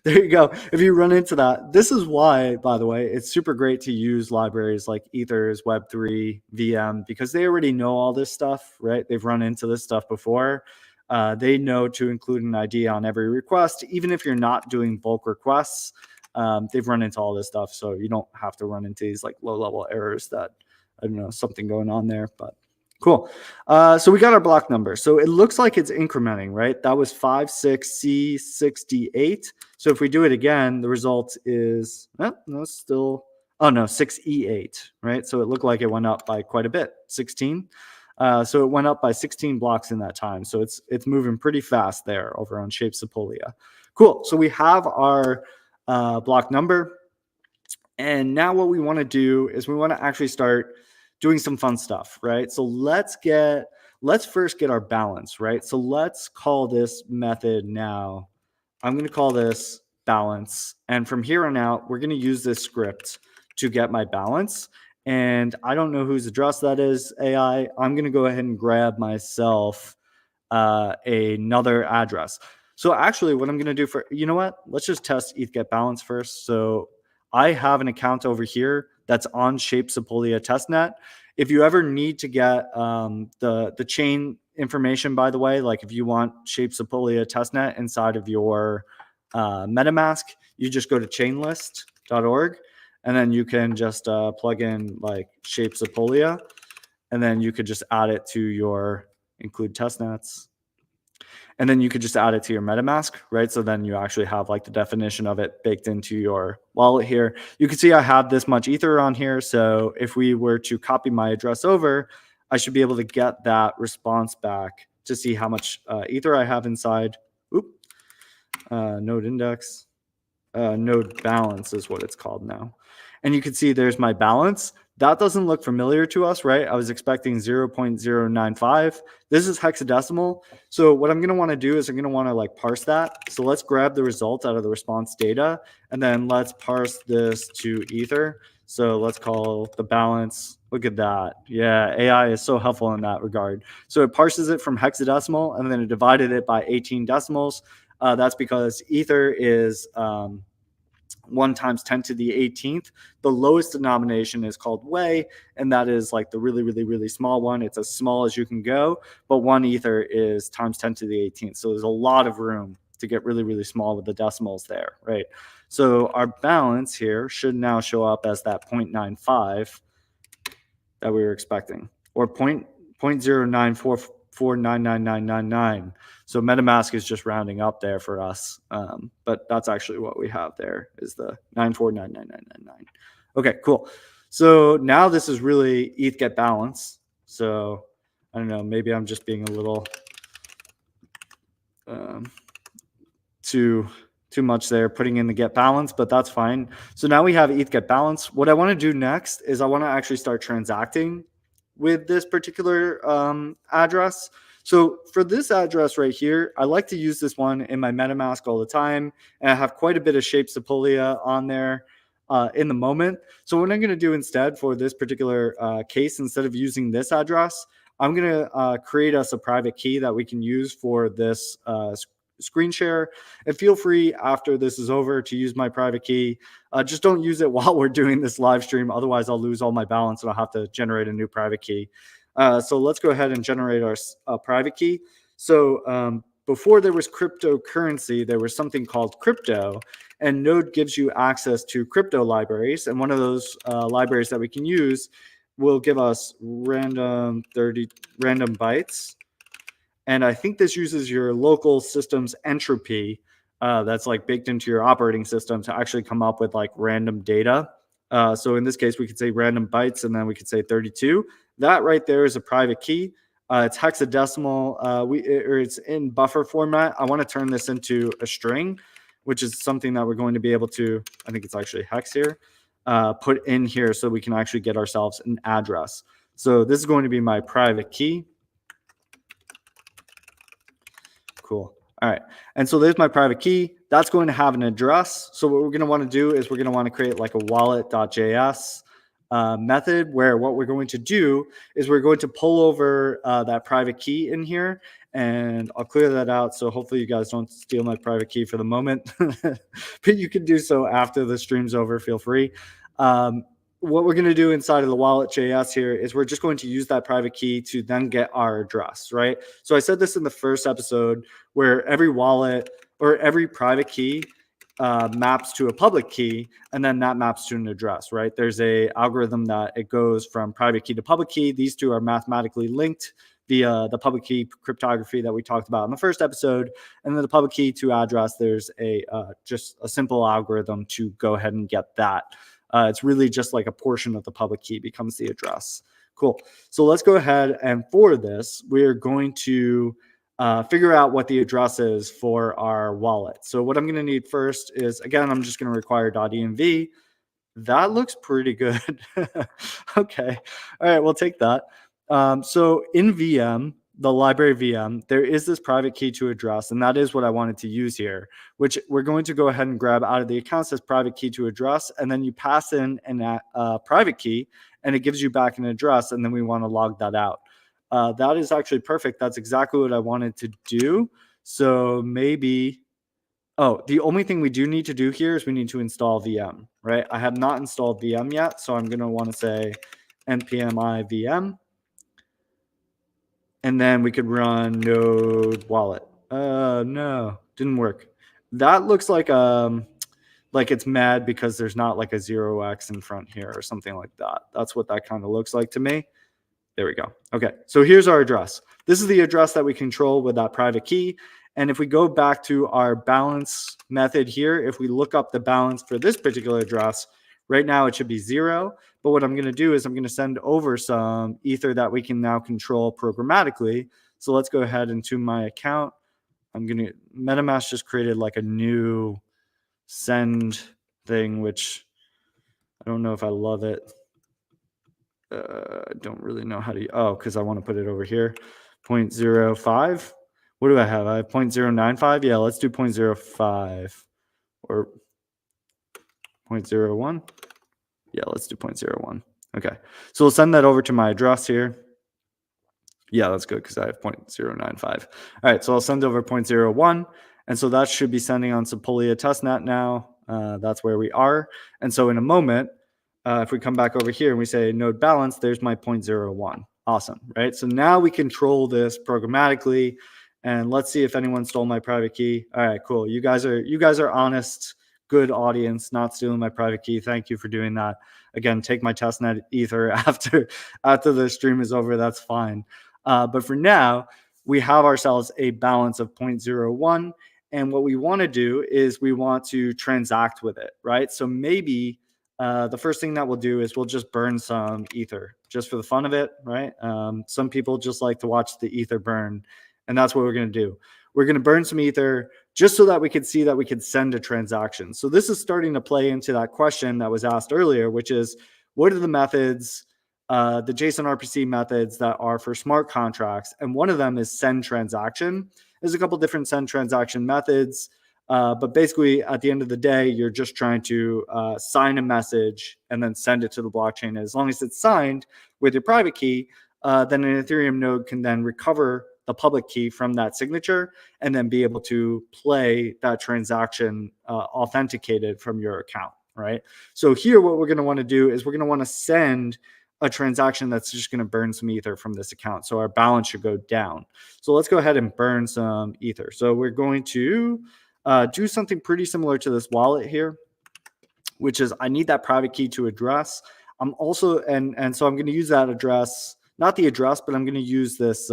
there you go. If you run into that, this is why, by the way, it's super great to use libraries like Ethers, Web3, VM, because they already know all this stuff, right? They've run into this stuff before. They know to include an ID on every request, even if you're not doing bulk requests. They've run into all this stuff, so you don't have to run into these like low-level errors that, I don't know, something going on there, but cool. So we got our block number. So it looks like it's incrementing, right? That was 56C68. So if we do it again, the result is, no, still, oh no, 6E8, right? So it looked like it went up by quite a bit, 16. So it went up by 16 blocks in that time. So it's moving pretty fast there over on Shapecraft-themed. Cool. So we have our block number. And now what we want to do is we want to actually start doing some fun stuff, right? So let's first get our balance, right? So let's call this method now. I'm going to call this balance. And from here on out, we're going to use this script to get my balance. And I don't know whose address that is, AI. I'm going to go ahead and grab myself another address. So actually what I'm going to do you know what? Let's just test ETH get balance first. So I have an account over here that's on Shapecraft testnet. If you ever need to get the chain information, by the way, like if you want Shapecraft testnet inside of your MetaMask, you just go to chainlist.org, and then you can just plug in like Shapecraft, and then you could just add it to your include testnets. And then you could just add it to your MetaMask, right? So then you actually have like the definition of it baked into your wallet here. You can see I have this much Ether on here. So if we were to copy my address over, I should be able to get that response back to see how much Ether I have inside. Node index, node balance is what it's called now. And you can see there's my balance. That doesn't look familiar to us, right? I was expecting 0.095. This is hexadecimal. So what I'm going to want to do is I'm going to want to like parse that. So let's grab the result out of the response data, and then let's parse this to Ether. So let's call the balance. Look at that. Yeah, AI is so helpful in that regard. So it parses it from hexadecimal, and then it divided it by 18 decimals. That's because Ether is 1 times 10 to the 18th. The lowest denomination is called Wei, and that is like the really, really, really small one. It's as small as you can go, but 1 Ether is times 10 to the 18th. So there's a lot of room to get really, really small with the decimals there, right? So our balance here should now show up as that 0.95 that we were expecting, or 0.094499999. So MetaMask is just rounding up there for us. But that's actually what we have there is the 9499999. Okay, cool. So now this is really ETH get balance. So I don't know, maybe I'm just being a little too much there, putting in the get balance, but that's fine. So now we have ETH get balance. What I want to do next is I want to actually start transacting with this particular address. So for this address right here, I like to use this one in my MetaMask all the time, and I have quite a bit of Shapecraft on there in the moment. So what I'm going to do instead for this particular case, instead of using this address, I'm going to create us a private key that we can use for this screen share. And feel free after this is over to use my private key. Just don't use it while we're doing this live stream. Otherwise, I'll lose all my balance and I'll have to generate a new private key. So let's go ahead and generate our private key. So before there was cryptocurrency, there was something called crypto, and Node gives you access to crypto libraries. And one of those libraries that we can use will give us random bytes. And I think this uses your local system's entropy that's like baked into your operating system to actually come up with like random data. So in this case, we could say random bytes, and then we could say 32. That right there is a private key. It's hexadecimal, or it's in buffer format. I want to turn this into a string, which is something that we're going to be able to, I think it's actually hex here, put in here so we can actually get ourselves an address. So this is going to be my private key. Cool. All right. And so there's my private key. That's going to have an address. So what we're going to want to do is we're going to want to create like a wallet.js method, where what we're going to do is we're going to pull over that private key in here. And I'll clear that out. So hopefully you guys don't steal my private key for the moment, but you can do so after the stream's over. Feel free. What we're going to do inside of the wallet.js here is we're just going to use that private key to then get our address, right? So I said this in the first episode, where every wallet or every private key maps to a public key, and then that maps to an address, right? There's a algorithm that it goes from private key to public key. These two are mathematically linked via the public key cryptography that we talked about in the first episode. And then the public key to address, there's just a simple algorithm to go ahead and get that. It's really just like a portion of the public key becomes the address. Cool. So let's go ahead, and for this, we're going to figure out what the address is for our wallet. So what I'm going to need first is, again, I'm just going to require .env. That looks pretty good. Okay. All right, we'll take that. So in VM, the library VM, there is this private key to address, and that is what I wanted to use here, which we're going to go ahead and grab out of the account says private key to address, and then you pass in a private key, and it gives you back an address, and then we want to log that out. That is actually perfect. That's exactly what I wanted to do. So maybe, the only thing we do need to do here is we need to install VM, right? I have not installed VM yet, so I'm going to want to say npm i VM. And then we could run node wallet. No, didn't work. That looks like it's mad because there's not like a 0x in front here or something like that. That's what that kind of looks like to me. There we go. Okay, so here's our address. This is the address that we control with that private key. And if we go back to our balance method here, if we look up the balance for this particular address, right now it should be 0. But what I'm going to do is I'm going to send over some Ether that we can now control programmatically. So let's go ahead into my account. MetaMask just created like a new send thing, which I don't know if I love it. I don't really know how to, because I want to put it over here. 0.05. What do I have? I have 0.095. Yeah, let's do 0.05 or 0.01. Yeah, let's do 0.01. Okay, so we'll send that over to my address here. Yeah, that's good because I have 0.095. All right, so I'll send over 0.01. And so that should be sending on Sepolia testnet now. That's where we are. And so in a moment, if we come back over here and we say node balance, there's my 0.01. Awesome, right? So now we control this programmatically. And let's see if anyone stole my private key. All right, cool. You guys are honest, good audience, not stealing my private key. Thank you for doing that. Again, take my testnet Ether after the stream is over. That's fine. But for now, we have ourselves a balance of 0.01. And what we want to do is we want to transact with it, right? So maybe the first thing that we'll do is we'll just burn some Ether just for the fun of it, right? Some people just like to watch the Ether burn. And that's what we're going to do. We're going to burn some Ether just so that we could see that we could send a transaction. So this is starting to play into that question that was asked earlier, which is, what are the methods, the JSON-RPC methods that are for smart contracts? And one of them is send transaction. There's a couple different send transaction methods, but basically at the end of the day, you're just trying to sign a message and then send it to the blockchain. And as long as it's signed with your private key, then an Ethereum node can then recover the public key from that signature and then be able to play that transaction authenticated from your account, right? So here, what we're going to want to do is we're going to want to send a transaction that's just going to burn some Ether from this account. So our balance should go down. So let's go ahead and burn some Ether. So we're going to do something pretty similar to this wallet here, which is I need that private key to address. I'm also, and so I'm going to use that address, not the address, but I'm going to use this,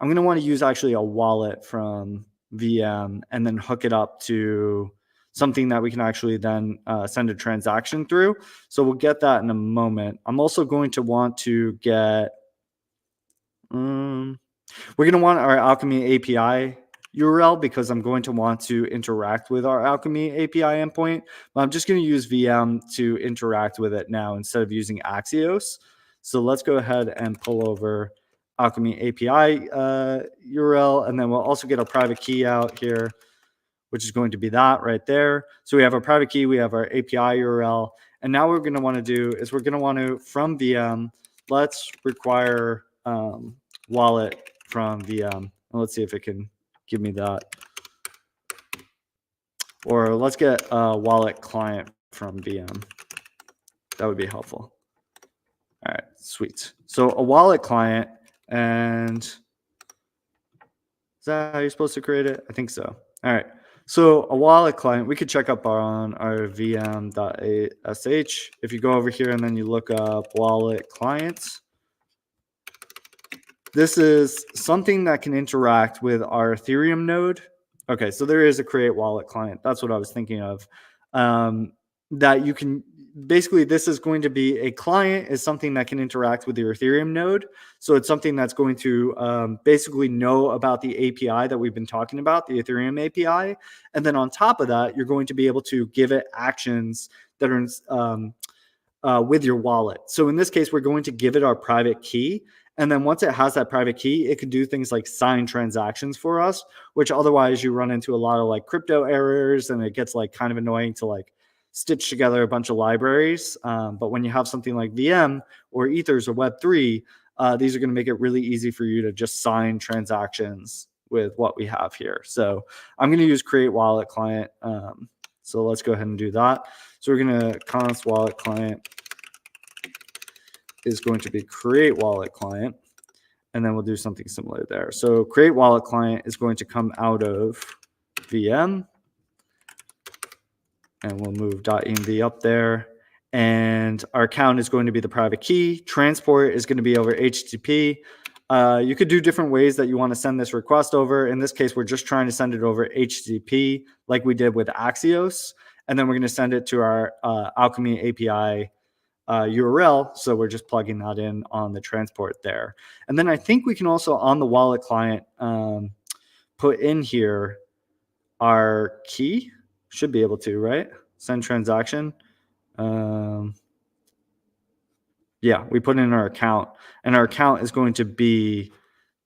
I'm going to want to use actually a wallet from VM and then hook it up to something that we can actually then send a transaction through. So we'll get that in a moment. I'm also going to want to get We're going to want our Alchemy API URL because I'm going to want to interact with our Alchemy API endpoint. But I'm just going to use VM to interact with it now instead of using Axios. So let's go ahead and pull over Alchemy API URL, and then we'll also get a private key out here, which is going to be that right there. So we have our private key, we have our API URL, and now what we're going to want to do is we're going to want to, from VM, let's require wallet from VM. And let's see if it can give me that. Or let's get a wallet client from VM. That would be helpful. All right, sweet. So a wallet client, and is that how you're supposed to create it? I think so. All right. So a wallet client, we could check up on our vm.sh. If you go over here and then you look up wallet clients, this is something that can interact with our Ethereum node. Okay, so there is a create wallet client. That's what I was thinking of. That you can, basically this is going to be a client is something that can interact with your Ethereum node. So it's something that's going to basically know about the API that we've been talking about, the Ethereum API. And then on top of that, you're going to be able to give it actions that are with your wallet. So in this case, we're going to give it our private key. And then once it has that private key, it can do things like sign transactions for us, which otherwise you run into a lot of like crypto errors, and it gets like kind of annoying to like stitch together a bunch of libraries. But when you have something like VM or Ethers or Web3, these are going to make it really easy for you to just sign transactions with what we have here. So I'm going to use create wallet client. So let's go ahead and do that. So we're going to const wallet client is going to be create wallet client, and then we'll do something similar there. So create wallet client is going to come out of VM, and we'll move .env up there. And our account is going to be the private key. Transport is going to be over HTTP. You could do different ways that you want to send this request over. In this case, we're just trying to send it over HTTP like we did with Axios. And then we're going to send it to our Alchemy API URL. So we're just plugging that in on the transport there. And then I think we can also on the wallet client put in here our key. Should be able to, right? Send transaction. Yeah, we put in our account, and our account is going to be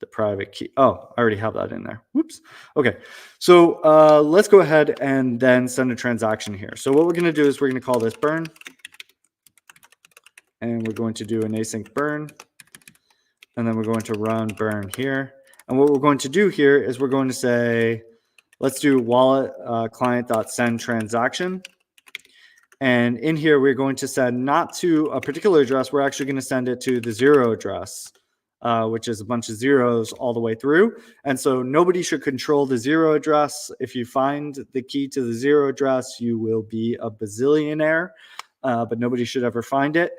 the private key. Oh, I already have that in there. Whoops. Okay. So let's go ahead and then send a transaction here. So what we're going to do is we're going to call this burn. And we're going to do an async burn. And then we're going to run burn here. And what we're going to do here is we're going to say, let's do wallet client.send transaction. And in here, we're going to send not to a particular address. We're actually going to send it to the 0 address, which is a bunch of zeros all the way through. And so nobody should control the 0 address. If you find the key to the 0 address, you will be a bazillionaire, but nobody should ever find it.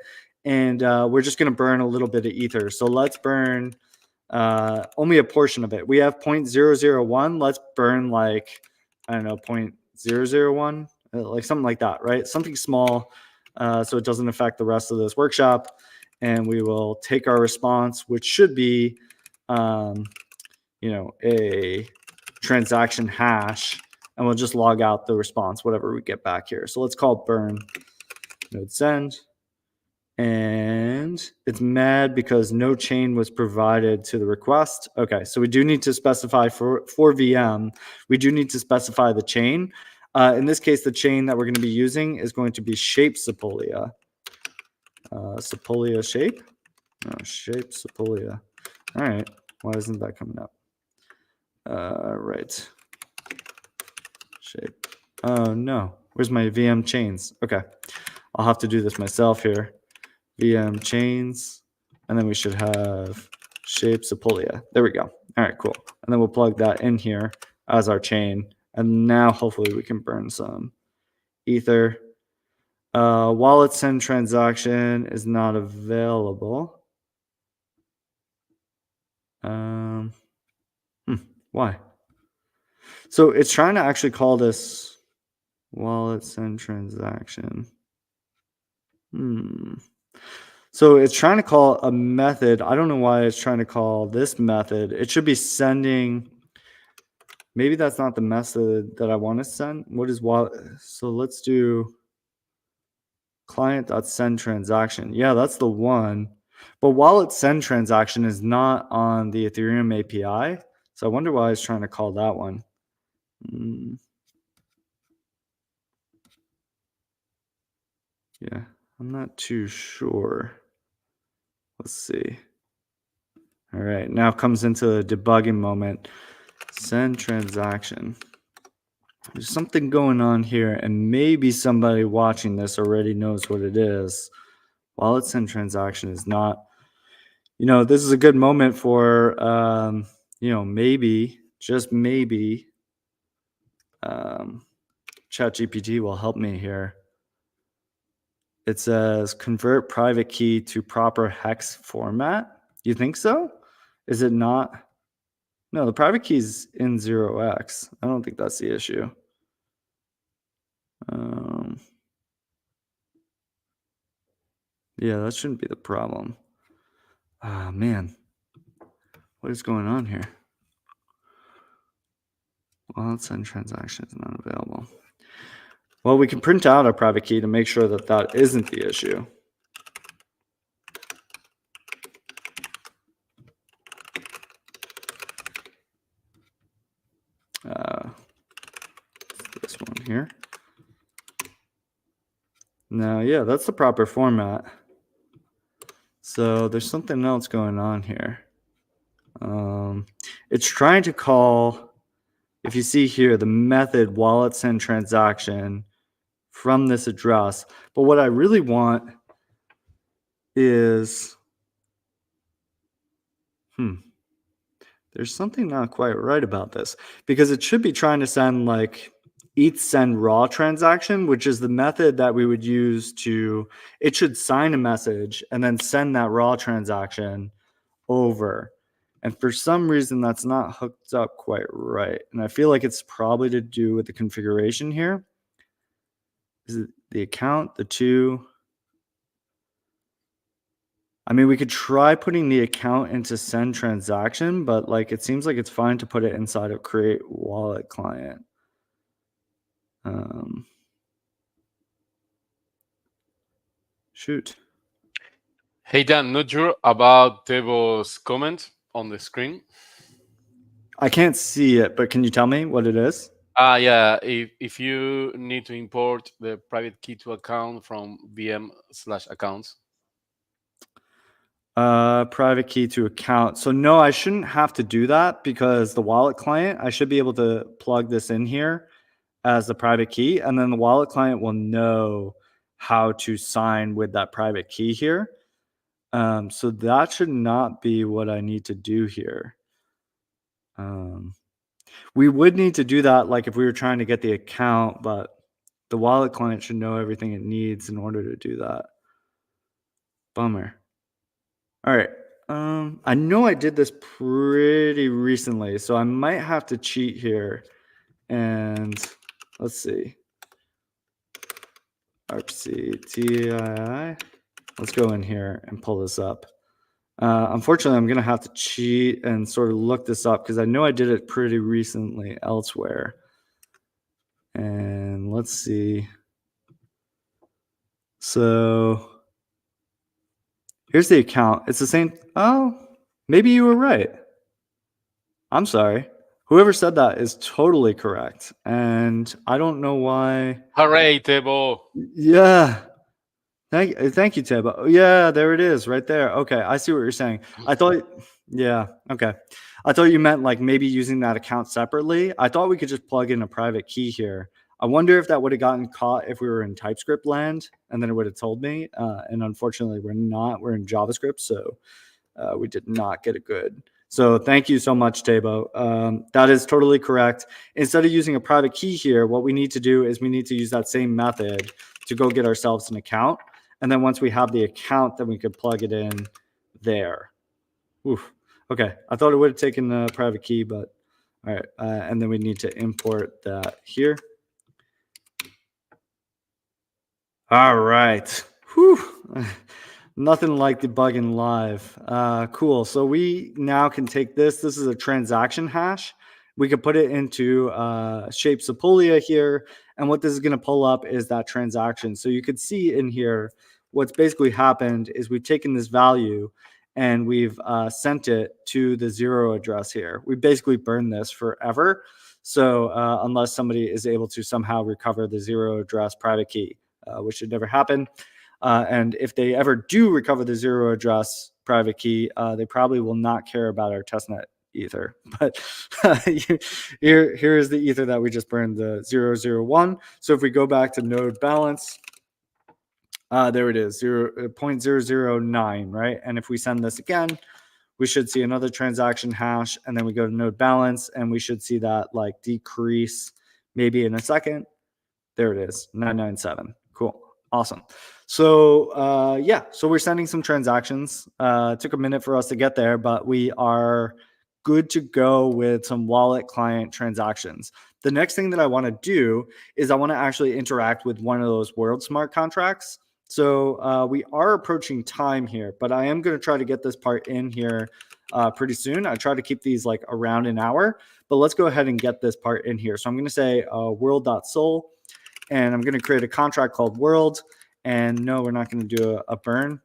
And we're just going to burn a little bit of ether. So let's burn only a portion of it. We have 0.001. Let's burn like, I don't know, 0.001, like something like that, right? Something small so it doesn't affect the rest of this workshop. And we will take our response, which should be, a transaction hash, and we'll just log out the response, whatever we get back here. So let's call burn node send. And it's mad because no chain was provided to the request. Okay, so we do need to specify for VM, we do need to specify the chain. In this case, the chain that we're going to be using is going to be shape Sepolia. Sepolia shape? No, shape Sepolia. All right, why isn't that coming up? Right. Shape. Oh, no. Where's my VM chains? Okay, I'll have to do this myself here. VM chains, and then we should have shape Sepolia. There we go. All right, cool. And then we'll plug that in here as our chain. And now hopefully we can burn some ether. Wallet send transaction is not available. Why? So it's trying to actually call this wallet send transaction. So it's trying to call a method. I don't know why it's trying to call this method. It should be sending. Maybe that's not the method that I want to send. What is wallet? So let's do client.send transaction. Yeah, that's the one. But wallet send transaction is not on the Ethereum API. So I wonder why it's trying to call that one. Yeah, I'm not too sure. Let's see. All right, now comes into the debugging moment. Send transaction. There's something going on here, and maybe somebody watching this already knows what it is. Wallet send transaction is not, this is a good moment for, maybe, just maybe, ChatGPT will help me here. It says convert private key to proper hex format. You think so? Is it not? No, the private key is in 0x. I don't think that's the issue. Yeah, that shouldn't be the problem. Ah, man. What is going on here? Wallet send transaction is not available. Well, we can print out our private key to make sure that that isn't the issue. This one here. Now, yeah, that's the proper format. So there's something else going on here. It's trying to call, if you see here, the method wallet send transaction from this address. But what I really want is, there's something not quite right about this, because it should be trying to send like ETH send raw transaction, which is the method that we would use to, it should sign a message and then send that raw transaction over. And for some reason, that's not hooked up quite right. And I feel like it's probably to do with the configuration here. Is it the account, the two? I mean, we could try putting the account into send transaction, but like it seems like it's fine to put it inside of create wallet client. Shoot. Hey Dan, not sure about Tebo's comment on the screen. I can't see it, but can you tell me what it is? Yeah, if you need to import the private key to account from VM/accounts. Private key to account. So no, I shouldn't have to do that because the wallet client, I should be able to plug this in here as the private key, and then the wallet client will know how to sign with that private key here. So that should not be what I need to do here. We would need to do that like if we were trying to get the account, but the wallet client should know everything it needs in order to do that. Bummer. All right. I know I did this pretty recently, so I might have to cheat here. And let's see. RPC TII. Let's go in here and pull this up. Unfortunately, I'm going to have to cheat and sort of look this up because I know I did it pretty recently elsewhere. And let's see. So here's the account. It's the same. Oh, maybe you were right. I'm sorry. Whoever said that is totally correct. And I don't know why. Hooray, Tebo. Yeah. Thank you, Tebo. Yeah, there it is right there. Okay, I see what you're saying. I thought, yeah, okay. I thought you meant like maybe using that account separately. I thought we could just plug in a private key here. I wonder if that would have gotten caught if we were in TypeScript land, and then it would have told me. And unfortunately, we're not. We're in JavaScript, so we did not get it good. So thank you so much, Tabo. That is totally correct. Instead of using a private key here, what we need to do is we need to use that same method to go get ourselves an account. And then once we have the account, then we could plug it in there. Oof. Okay, I thought it would have taken the private key, but all right. And then we need to import that here. All right. Whew. Nothing like debugging live. Cool. So we now can take this. This is a transaction hash. We could put it into Shape Sepolia here. And what this is going to pull up is that transaction. So you could see in here what's basically happened is we've taken this value and we've sent it to the 0 address here. We basically burned this forever. So unless somebody is able to somehow recover the 0 address private key, which should never happen. And if they ever do recover the 0 address private key, they probably will not care about our testnet ether. But here is the ether that we just burned, the 001. So if we go back to node balance, there it is, 0.009, right? And if we send this again, we should see another transaction hash, and then we go to node balance, and we should see that like decrease maybe in a second. There it is, 997. Cool. Awesome. So yeah, so we're sending some transactions. It took a minute for us to get there, but we are good to go with some wallet client transactions. The next thing that I want to do is I want to actually interact with one of those world smart contracts. So we are approaching time here, but I am going to try to get this part in here pretty soon. I try to keep these like around an hour, but let's go ahead and get this part in here. So I'm going to say world.sol. And I'm going to create a contract called world. And no, we're not going to do a burn.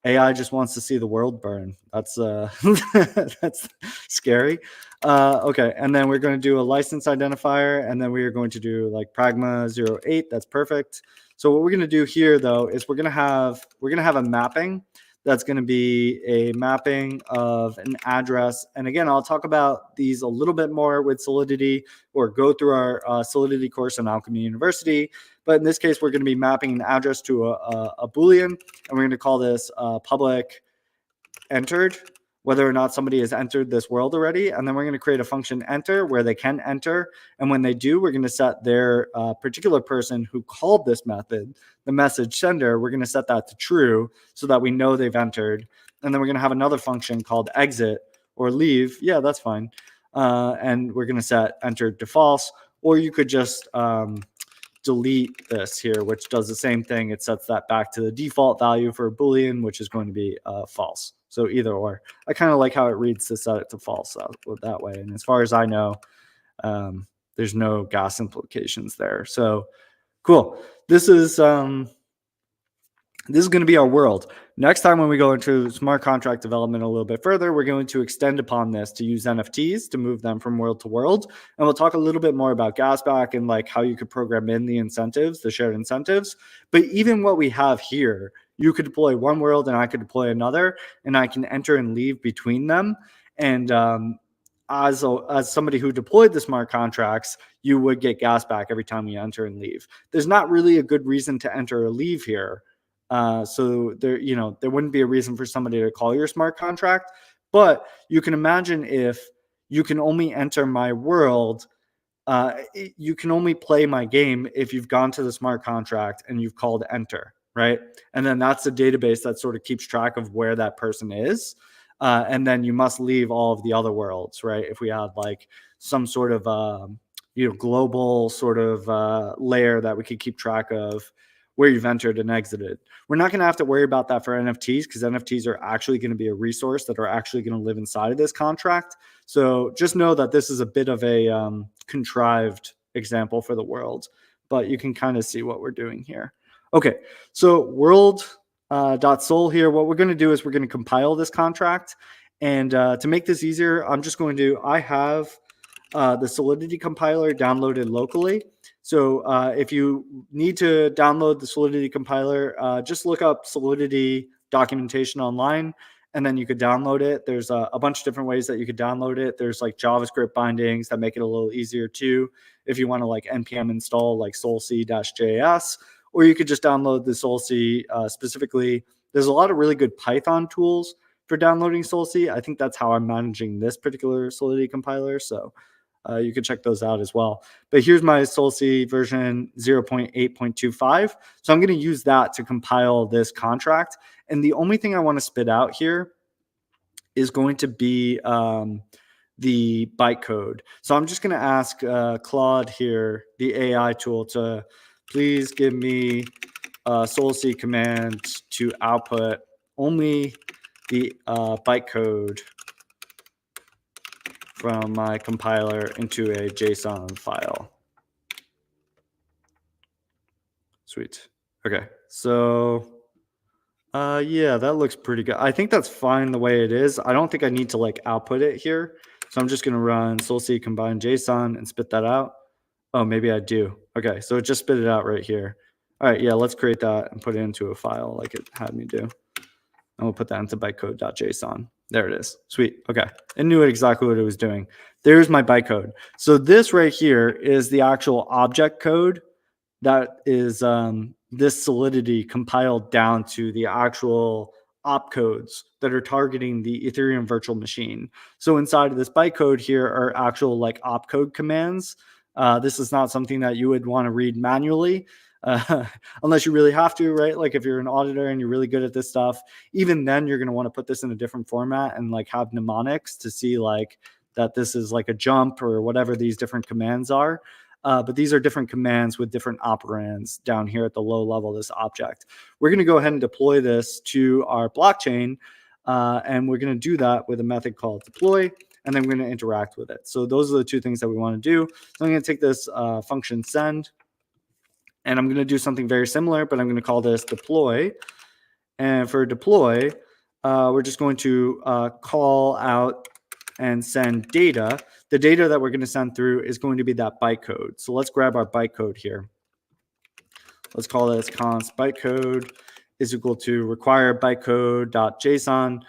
AI just wants to see the world burn. That's that's scary. Okay, and then we're going to do a license identifier, and then we are going to do like pragma 08. That's perfect. So what we're going to do here, though, is we're going to have a mapping. That's going to be a mapping of an address. And again, I'll talk about these a little bit more with Solidity, or go through our Solidity course on Alchemy University. But in this case, we're going to be mapping an address to a Boolean, and we're going to call this public entered, whether or not somebody has entered this world already. And then we're going to create a function enter where they can enter. And when they do, we're going to set their particular person who called this method, the message sender, we're going to set that to true so that we know they've entered. And then we're going to have another function called exit or leave. Yeah, that's fine. And we're going to set entered to false. Or you could just delete this here, which does the same thing. It sets that back to the default value for a Boolean, which is going to be false. So either or. I kind of like how it reads to set it to false that way. And as far as I know, there's no gas implications there. So cool. This is going to be our world. Next time when we go into smart contract development a little bit further, we're going to extend upon this to use NFTs to move them from world to world. And we'll talk a little bit more about gasback and like how you could program in the incentives, the shared incentives. But even what we have here, you could deploy one world and I could deploy another, and I can enter and leave between them. And as somebody who deployed the smart contracts, you would get gas back every time you enter and leave. There's not really a good reason to enter or leave here. So there wouldn't be a reason for somebody to call your smart contract. But you can imagine if you can only enter my world, you can only play my game if you've gone to the smart contract and you've called enter, right? And then that's the database that sort of keeps track of where that person is. And then you must leave all of the other worlds, right? If we had like some sort of global sort of layer that we could keep track of where you've entered and exited. We're not going to have to worry about that for NFTs, because NFTs are actually going to be a resource that are actually going to live inside of this contract. So just know that this is a bit of a contrived example for the world, but you can kind of see what we're doing here. Okay, so world.sol here, what we're going to do is we're going to compile this contract. And to make this easier, I have the Solidity compiler downloaded locally. So if you need to download the Solidity compiler, just look up Solidity documentation online, and then you could download it. There's a bunch of different ways that you could download it. There's like JavaScript bindings that make it a little easier too, if you want to like npm install like solc-js, or you could just download the solc specifically. There's a lot of really good Python tools for downloading solc. I think that's how I'm managing this particular Solidity compiler. So you can check those out as well. But here's my solc version 0.8.25. So I'm going to use that to compile this contract. And the only thing I want to spit out here is going to be the bytecode. So I'm just going to ask Claude here, the AI tool, to please give me solc command to output only the bytecode from my compiler into a JSON file. Sweet. Okay, so yeah, that looks pretty good. I think that's fine the way it is. I don't think I need to like output it here. So I'm just going to run solc combine JSON and spit that out. Oh, maybe I do. Okay, so it just spit it out right here. All right, yeah, let's create that and put it into a file like it had me do. And we'll put that into bytecode.json. There it is. Sweet. Okay, it knew exactly what it was doing. There's my bytecode. So this right here is the actual object code that is this Solidity compiled down to the actual opcodes that are targeting the Ethereum virtual machine. So inside of this bytecode here are actual like opcode commands. This is not something that you would want to read manually unless you really have to, right? Like if you're an auditor and you're really good at this stuff, even then you're going to want to put this in a different format and like have mnemonics to see like that this is like a jump or whatever these different commands are. But these are different commands with different operands down here at the low level of this object. We're going to go ahead and deploy this to our blockchain. And we're going to do that with a method called deploy. And then we're going to interact with it. So those are the two things that we want to do. So I'm going to take this function send. And I'm going to do something very similar, but I'm going to call this deploy. And for deploy, we're just going to call out and send data. The data that we're going to send through is going to be that bytecode. So let's grab our bytecode here. Let's call this const bytecode is equal to require bytecode.json.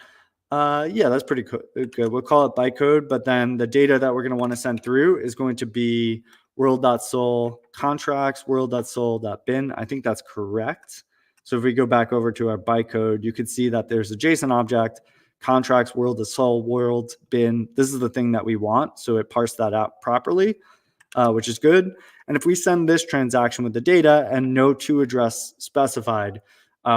Yeah, that's pretty good. We'll call it bytecode, but then the data that we're going to want to send through is going to be world.sol contracts, world.sol.bin. I think that's correct. So if we go back over to our bytecode, you can see that there's a JSON object, contracts, world.sol, world, bin. This is the thing that we want. So it parsed that out properly, which is good. And if we send this transaction with the data and no to address specified,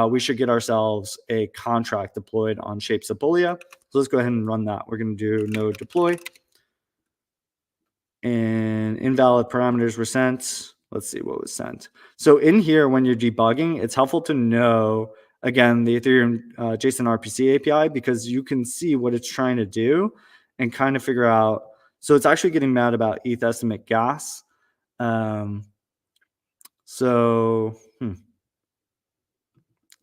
we should get ourselves a contract deployed on Shapecraft. So let's go ahead and run that. We're going to do node deploy. And invalid parameters were sent. Let's see what was sent. So in here, when you're debugging, it's helpful to know, again, the Ethereum JSON-RPC API, because you can see what it's trying to do and kind of figure out. So it's actually getting mad about ETH estimate gas. Oh,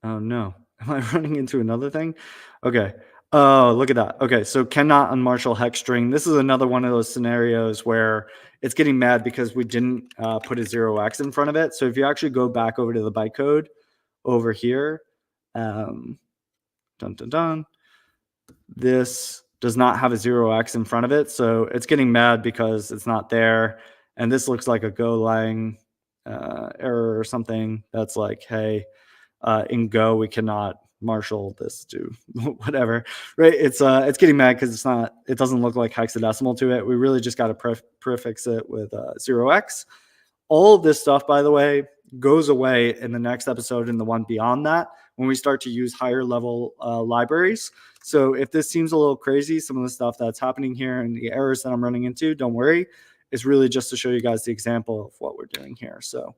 no. Am I running into another thing? Okay. Oh, look at that. Okay, so cannot unmarshal hex string. This is another one of those scenarios where it's getting mad because we didn't put a 0x in front of it. So if you actually go back over to the bytecode over here, this does not have a 0x in front of it. So it's getting mad because it's not there. And this looks like a Golang error or something that's like, hey, in Go, we cannot marshal this to whatever, right? It's getting mad because it doesn't look like hexadecimal to it. We really just got to prefix it with 0x. All of this stuff, by the way, goes away in the next episode and the one beyond that when we start to use higher level libraries. So if this seems a little crazy, some of the stuff that's happening here and the errors that I'm running into, don't worry. It's really just to show you guys the example of what we're doing here. So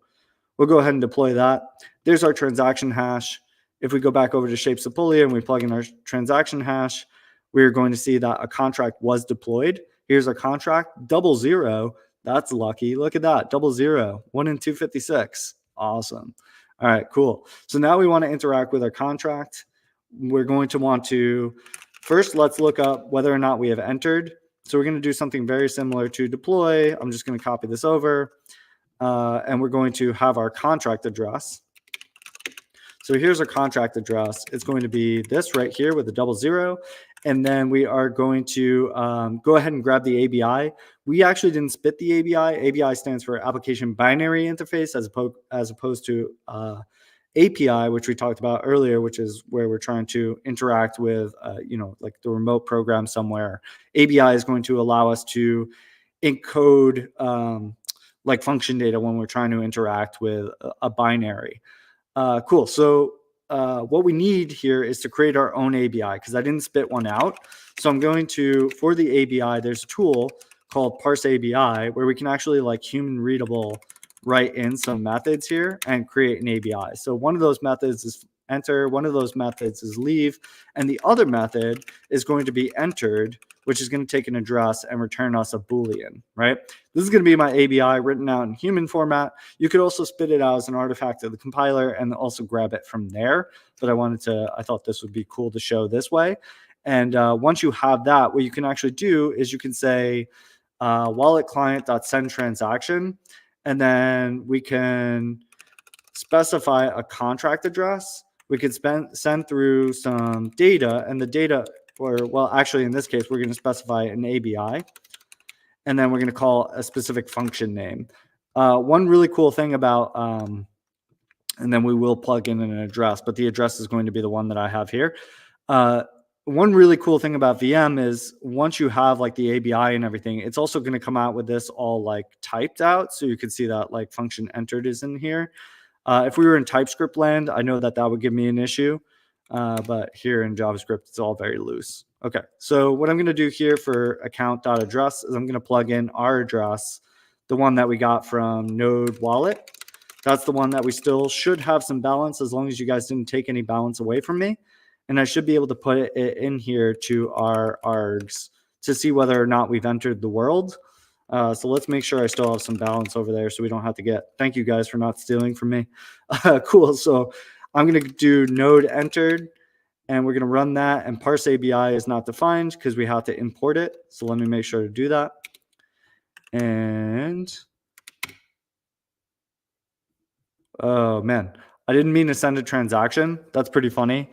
we'll go ahead and deploy that. There's our transaction hash. If we go back over to Shapecraft and we plug in our transaction hash, we're going to see that a contract was deployed. Here's our contract, 00. That's lucky. Look at that, 00, 1 in 256. Awesome. All right, cool. So now we want to interact with our contract. We're going to want to, first, let's look up whether or not we have entered. So we're going to do something very similar to deploy. I'm just going to copy this over. And we're going to have our contract address. So here's our contract address. It's going to be this right here with the 00. And then we are going to go ahead and grab the ABI. We actually didn't spit the ABI. ABI stands for Application Binary Interface as opposed to API, which we talked about earlier, which is where we're trying to interact with, like the remote program somewhere. ABI is going to allow us to encode like function data when we're trying to interact with a binary. Cool. So what we need here is to create our own ABI because I didn't spit one out. So I'm going to, for the ABI, there's a tool called Parse ABI where we can actually like human readable write in some methods here and create an API. So one of those methods is enter, one of those methods is leave, and the other method is going to be entered, which is going to take an address and return us a Boolean, right? This is going to be my API written out in human format. You could also spit it out as an artifact of the compiler and also grab it from there. But I thought this would be cool to show this way. And once you have that, what you can actually do is you can say wallet client.send transaction, and then we can specify a contract address. We could send through some data, and the data, or well, actually in this case, we're going to specify an ABI, and then we're going to call a specific function name. One really cool thing about, and then we will plug in an address, but the address is going to be the one that I have here. One really cool thing about VM is once you have like the ABI and everything, it's also going to come out with this all like typed out. So you can see that like function entered is in here. If we were in TypeScript land, I know that that would give me an issue. But here in JavaScript, it's all very loose. Okay, so what I'm going to do here for account.address is I'm going to plug in our address, the one that we got from Node Wallet. That's the one that we still should have some balance as long as you guys didn't take any balance away from me. And I should be able to put it in here to our args to see whether or not we've entered the world. So let's make sure I still have some balance over there so we don't have to get, thank you guys for not stealing from me. Cool, so I'm gonna do node entered and we're gonna run that, and parse ABI is not defined because we have to import it. So let me make sure to do that. And, oh man, I didn't mean to send a transaction. That's pretty funny.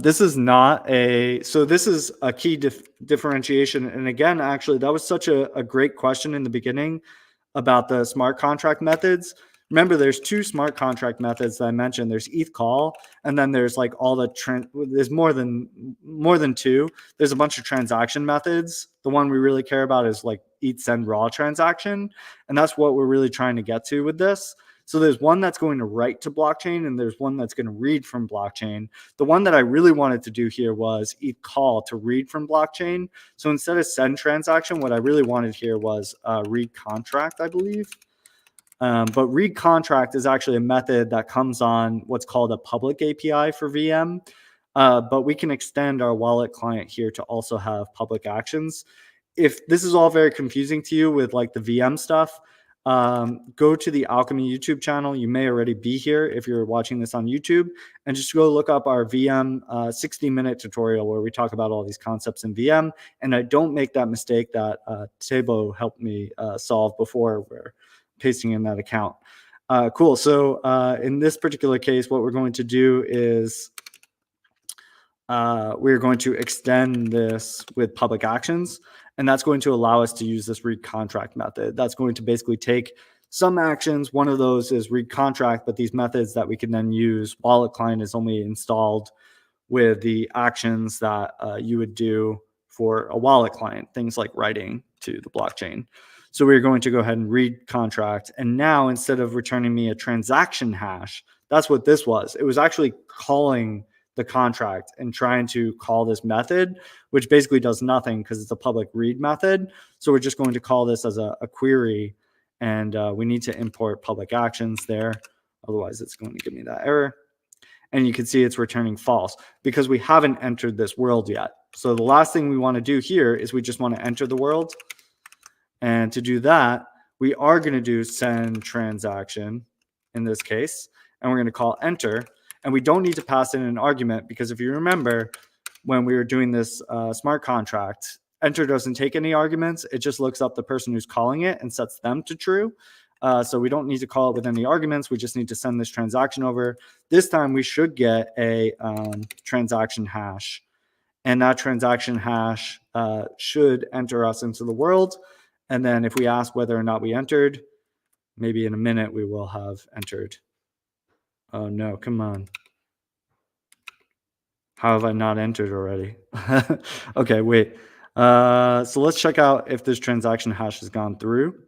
This is not a, so this is a key differentiation. And again, actually, that was such a great question in the beginning about the smart contract methods. Remember, there's two smart contract methods that I mentioned. There's ETH call, and then there's like all the, there's more than two. There's a bunch of transaction methods. The one we really care about is like ETH send raw transaction. And that's what we're really trying to get to with this. So there's one that's going to write to blockchain, and there's one that's going to read from blockchain. The one that I really wanted to do here was ETH call to read from blockchain. So instead of send transaction, what I really wanted here was read contract, I believe. But read contract is actually a method that comes on what's called a public API for VM. But we can extend our wallet client here to also have public actions. If this is all very confusing to you with like the VM stuff, go to the Alchemy YouTube channel. You may already be here if you're watching this on YouTube, and just go look up our VM 60-minute tutorial where we talk about all these concepts in VM. And I don't make that mistake that Tabo helped me solve before, where pasting in that account. Cool. So in this particular case, what we're going to do is we're going to extend this with public actions. And that's going to allow us to use this read contract method. That's going to basically take some actions. One of those is read contract, but these methods that we can then use, wallet client is only installed with the actions that you would do for a wallet client, things like writing to the blockchain. So we're going to go ahead and read contract. And now instead of returning me a transaction hash, that's what this was. It was actually calling the contract and trying to call this method, which basically does nothing because it's a public read method. So we're just going to call this as a query, and we need to import public actions there. Otherwise, it's going to give me that error. And you can see it's returning false because we haven't entered this world yet. So the last thing we want to do here is we just want to enter the world. And to do that, we are going to do send transaction in this case, and we're going to call enter. And we don't need to pass in an argument because if you remember, when we were doing this smart contract, enter doesn't take any arguments. It just looks up the person who's calling it and sets them to true. So we don't need to call it with any arguments. We just need to send this transaction over. This time we should get a transaction hash. And that transaction hash should enter us into the world. And then if we ask whether or not we entered, maybe in a minute we will have entered. Oh no, come on. How have I not entered already? Okay, wait. So let's check out if this transaction hash has gone through.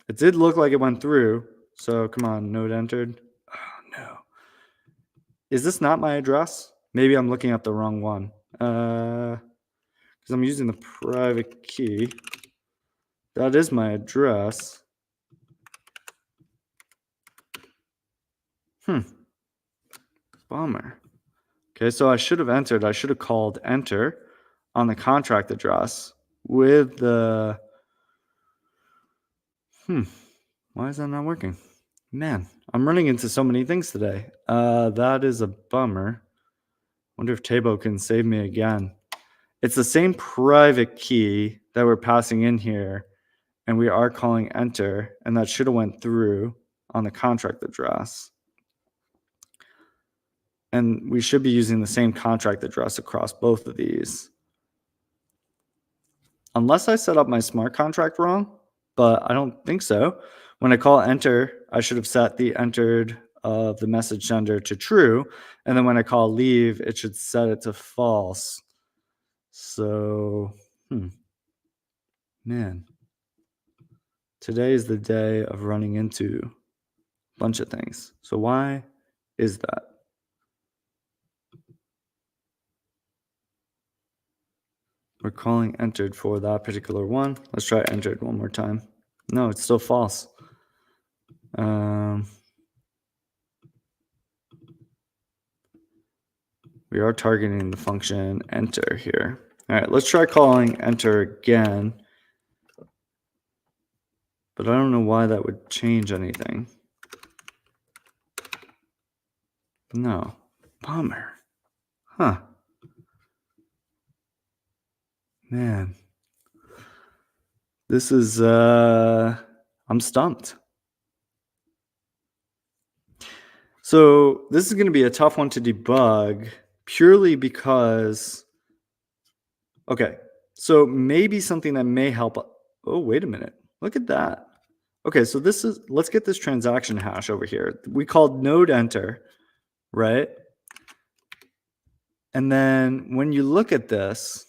It did look like it went through. So come on, node entered. Oh no. Is this not my address? Maybe I'm looking up the wrong one. Because I'm using the private key. That is my address. Bummer. Okay, so I should have called enter on the contract address with the, why is that not working? Man, I'm running into so many things today. That is a bummer. Wonder if Tabo can save me again. It's the same private key that we're passing in here, and we are calling enter, and that should have went through on the contract address. And we should be using the same contract address across both of these. Unless I set up my smart contract wrong, but I don't think so. When I call enter, I should have set the entered of the message sender to true. And then when I call leave, it should set it to false. So, man, today is the day of running into a bunch of things. So why is that? We're calling entered for that particular one. Let's try entered one more time. No, it's still false. We are targeting the function enter here. All right, let's try calling enter again. But I don't know why that would change anything. No, bummer. Huh. Man. This is, I'm stumped. So this is going to be a tough one to debug purely because, okay, so maybe something that may help. Oh, wait a minute. Look at that. Okay, so this is, let's get this transaction hash over here. We called node enter, right? And then when you look at this,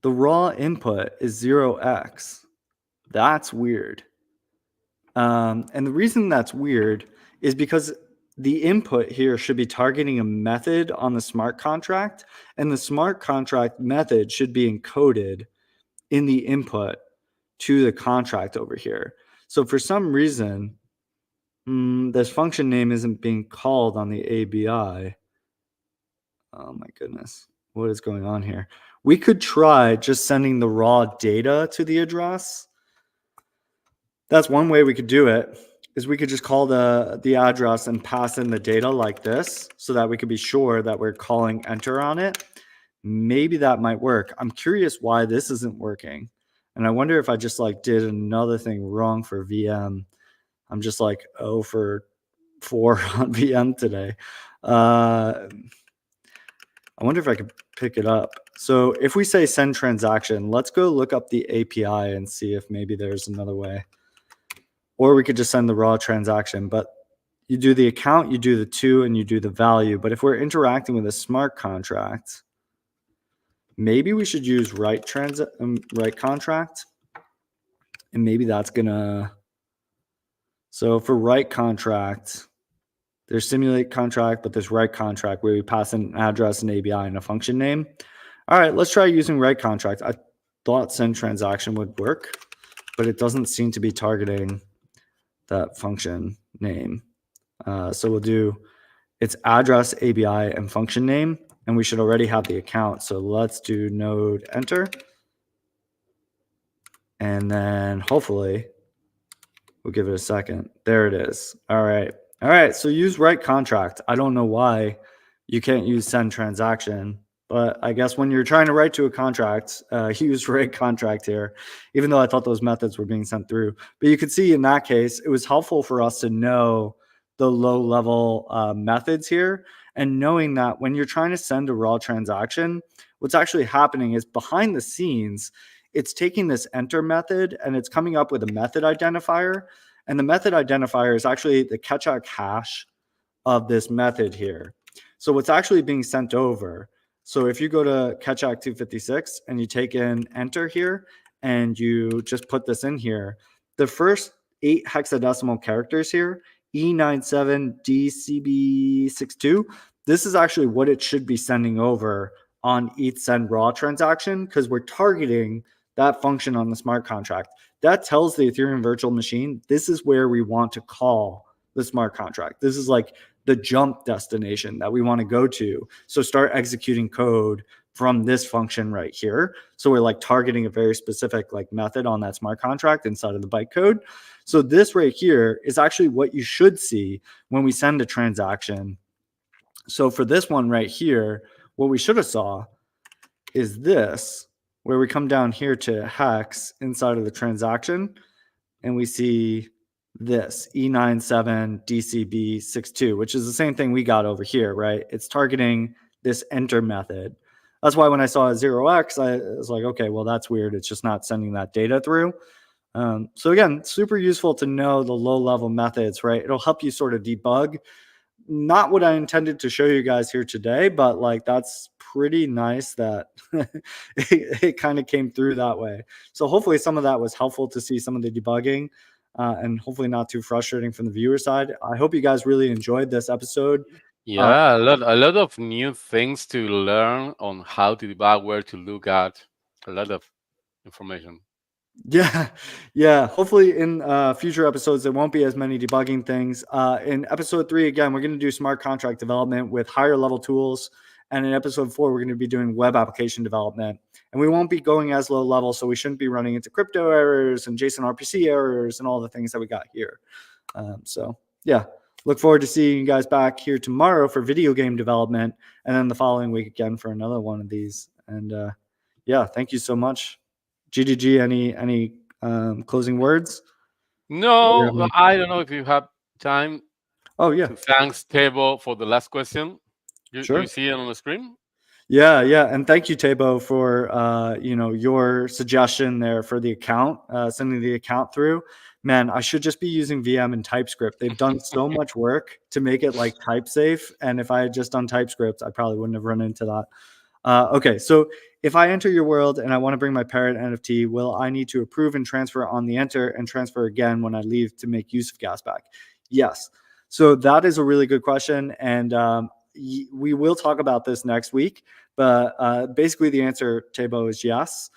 the raw input is 0x. That's weird. And the reason that's weird is because the input here should be targeting a method on the smart contract, and the smart contract method should be encoded in the input to the contract over here. So for some reason, this function name isn't being called on the ABI. Oh my goodness. What is going on here? We could try just sending the raw data to the address. That's one way we could do it, is we could just call the address and pass in the data like this so that we could be sure that we're calling enter on it. Maybe that might work. I'm curious why this isn't working. And I wonder if I just like did another thing wrong for VM. I'm just like 0 for 4 on VM today. I wonder if I could pick it up. So if we say send transaction, let's go look up the API and see if maybe there's another way. Or we could just send the raw transaction. But you do the account, you do the to, and you do the value. But if we're interacting with a smart contract, maybe we should use write contract. And maybe that's gonna. So for write contract, there's simulate contract, but there's write contract where we pass an address, an ABI, and a function name. All right, let's try using write contract. I thought send transaction would work, but it doesn't seem to be targeting that function name. So we'll do its address, ABI, and function name, and we should already have the account. So let's do node enter. And then hopefully we'll give it a second. There it is. All right. All right. So use write contract. I don't know why you can't use send transaction, but I guess when you're trying to write to a contract, use write contract here, even though I thought those methods were being sent through. But you could see in that case, it was helpful for us to know the low level methods here. And knowing that when you're trying to send a raw transaction, what's actually happening is behind the scenes, it's taking this enter method and it's coming up with a method identifier. And the method identifier is actually the catch-out hash of this method here. So what's actually being sent over. So if you go to catch-out 256 and you take in enter here and you just put this in here, the first 8 hexadecimal characters here, E97DCB62, this is actually what it should be sending over on each send raw transaction because we're targeting that function on the smart contract, that tells the Ethereum virtual machine, this is where we want to call the smart contract. This is like the jump destination that we want to go to. So start executing code from this function right here. So we're like targeting a very specific like method on that smart contract inside of the bytecode. So this right here is actually what you should see when we send a transaction. So for this one right here, what we should have saw is this, where we come down here to hex inside of the transaction, and we see this E97DCB62, which is the same thing we got over here, right? It's targeting this enter method. That's why when I saw a 0x, I was like, okay, well, that's weird. It's just not sending that data through. So again, super useful to know the low-level methods, right? It'll help you sort of debug. Not what I intended to show you guys here today, but like that's pretty nice that it kind of came through that way. So hopefully some of that was helpful to see some of the debugging, and hopefully not too frustrating from the viewer side. I hope you guys really enjoyed this episode. Yeah, a lot of new things to learn on how to debug, where to look at, a lot of information. Yeah. Hopefully in future episodes, there won't be as many debugging things. In episode 3, again, we're going to do smart contract development with higher level tools. And in episode 4, we're going to be doing web application development. And we won't be going as low level, so we shouldn't be running into crypto errors and JSON-RPC errors and all the things that we got here. So yeah, look forward to seeing you guys back here tomorrow for video game development, and then the following week again for another one of these. And yeah, thank you so much. GGG, any closing words? No, I don't know if you have time. Oh, yeah. Thanks, Tebo, for the last question. Sure. You see it on the screen? Yeah. And thank you, Tabo, for your suggestion there for the account, sending the account through. Man, I should just be using VM and TypeScript. They've done so much work to make it like type safe. And if I had just done TypeScript, I probably wouldn't have run into that. Okay, so if I enter your world and I want to bring my parent NFT, will I need to approve and transfer on the enter and transfer again when I leave to make use of gasback? Yes. So that is a really good question. And we will talk about this next week. But basically the answer, Tabo, is yes,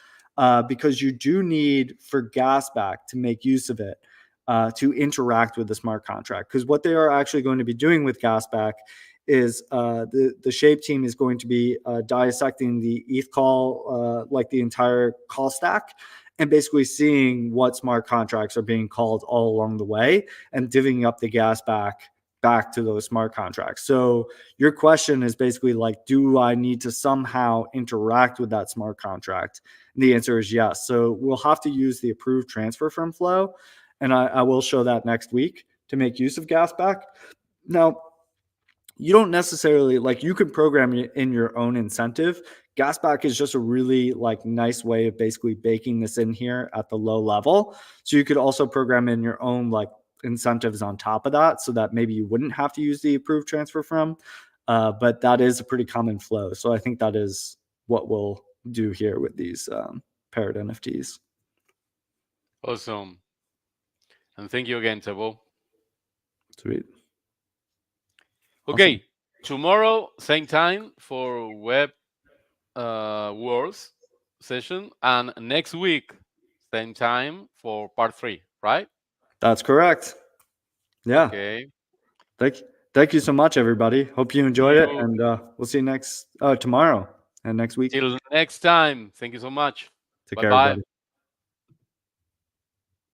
because you do need for gasback to make use of it to interact with the smart contract. Because what they are actually going to be doing with gasback is the Shape team is going to be dissecting the ETH call, like the entire call stack, and basically seeing what smart contracts are being called all along the way and divvying up the gas back to those smart contracts. So your question is basically like, do I need to somehow interact with that smart contract? And the answer is yes. So we'll have to use the approved transfer from flow, and I will show that next week to make use of gasback. Now, you don't necessarily like, you can program in your own incentive. Gasback is just a really like nice way of basically baking this in here at the low level. So you could also program in your own like incentives on top of that, so that maybe you wouldn't have to use the approved transfer from. But that is a pretty common flow. So I think that is what we'll do here with these paired NFTs. Awesome. And thank you again, Tabo. Sweet. Okay, awesome. Tomorrow, same time for Web Worlds session, and next week, same time for part 3, right? That's correct. Yeah. Okay. Thank you so much, everybody. Hope you enjoyed it, and we'll see you tomorrow and next week. Till next time. Thank you so much. Take care, everybody.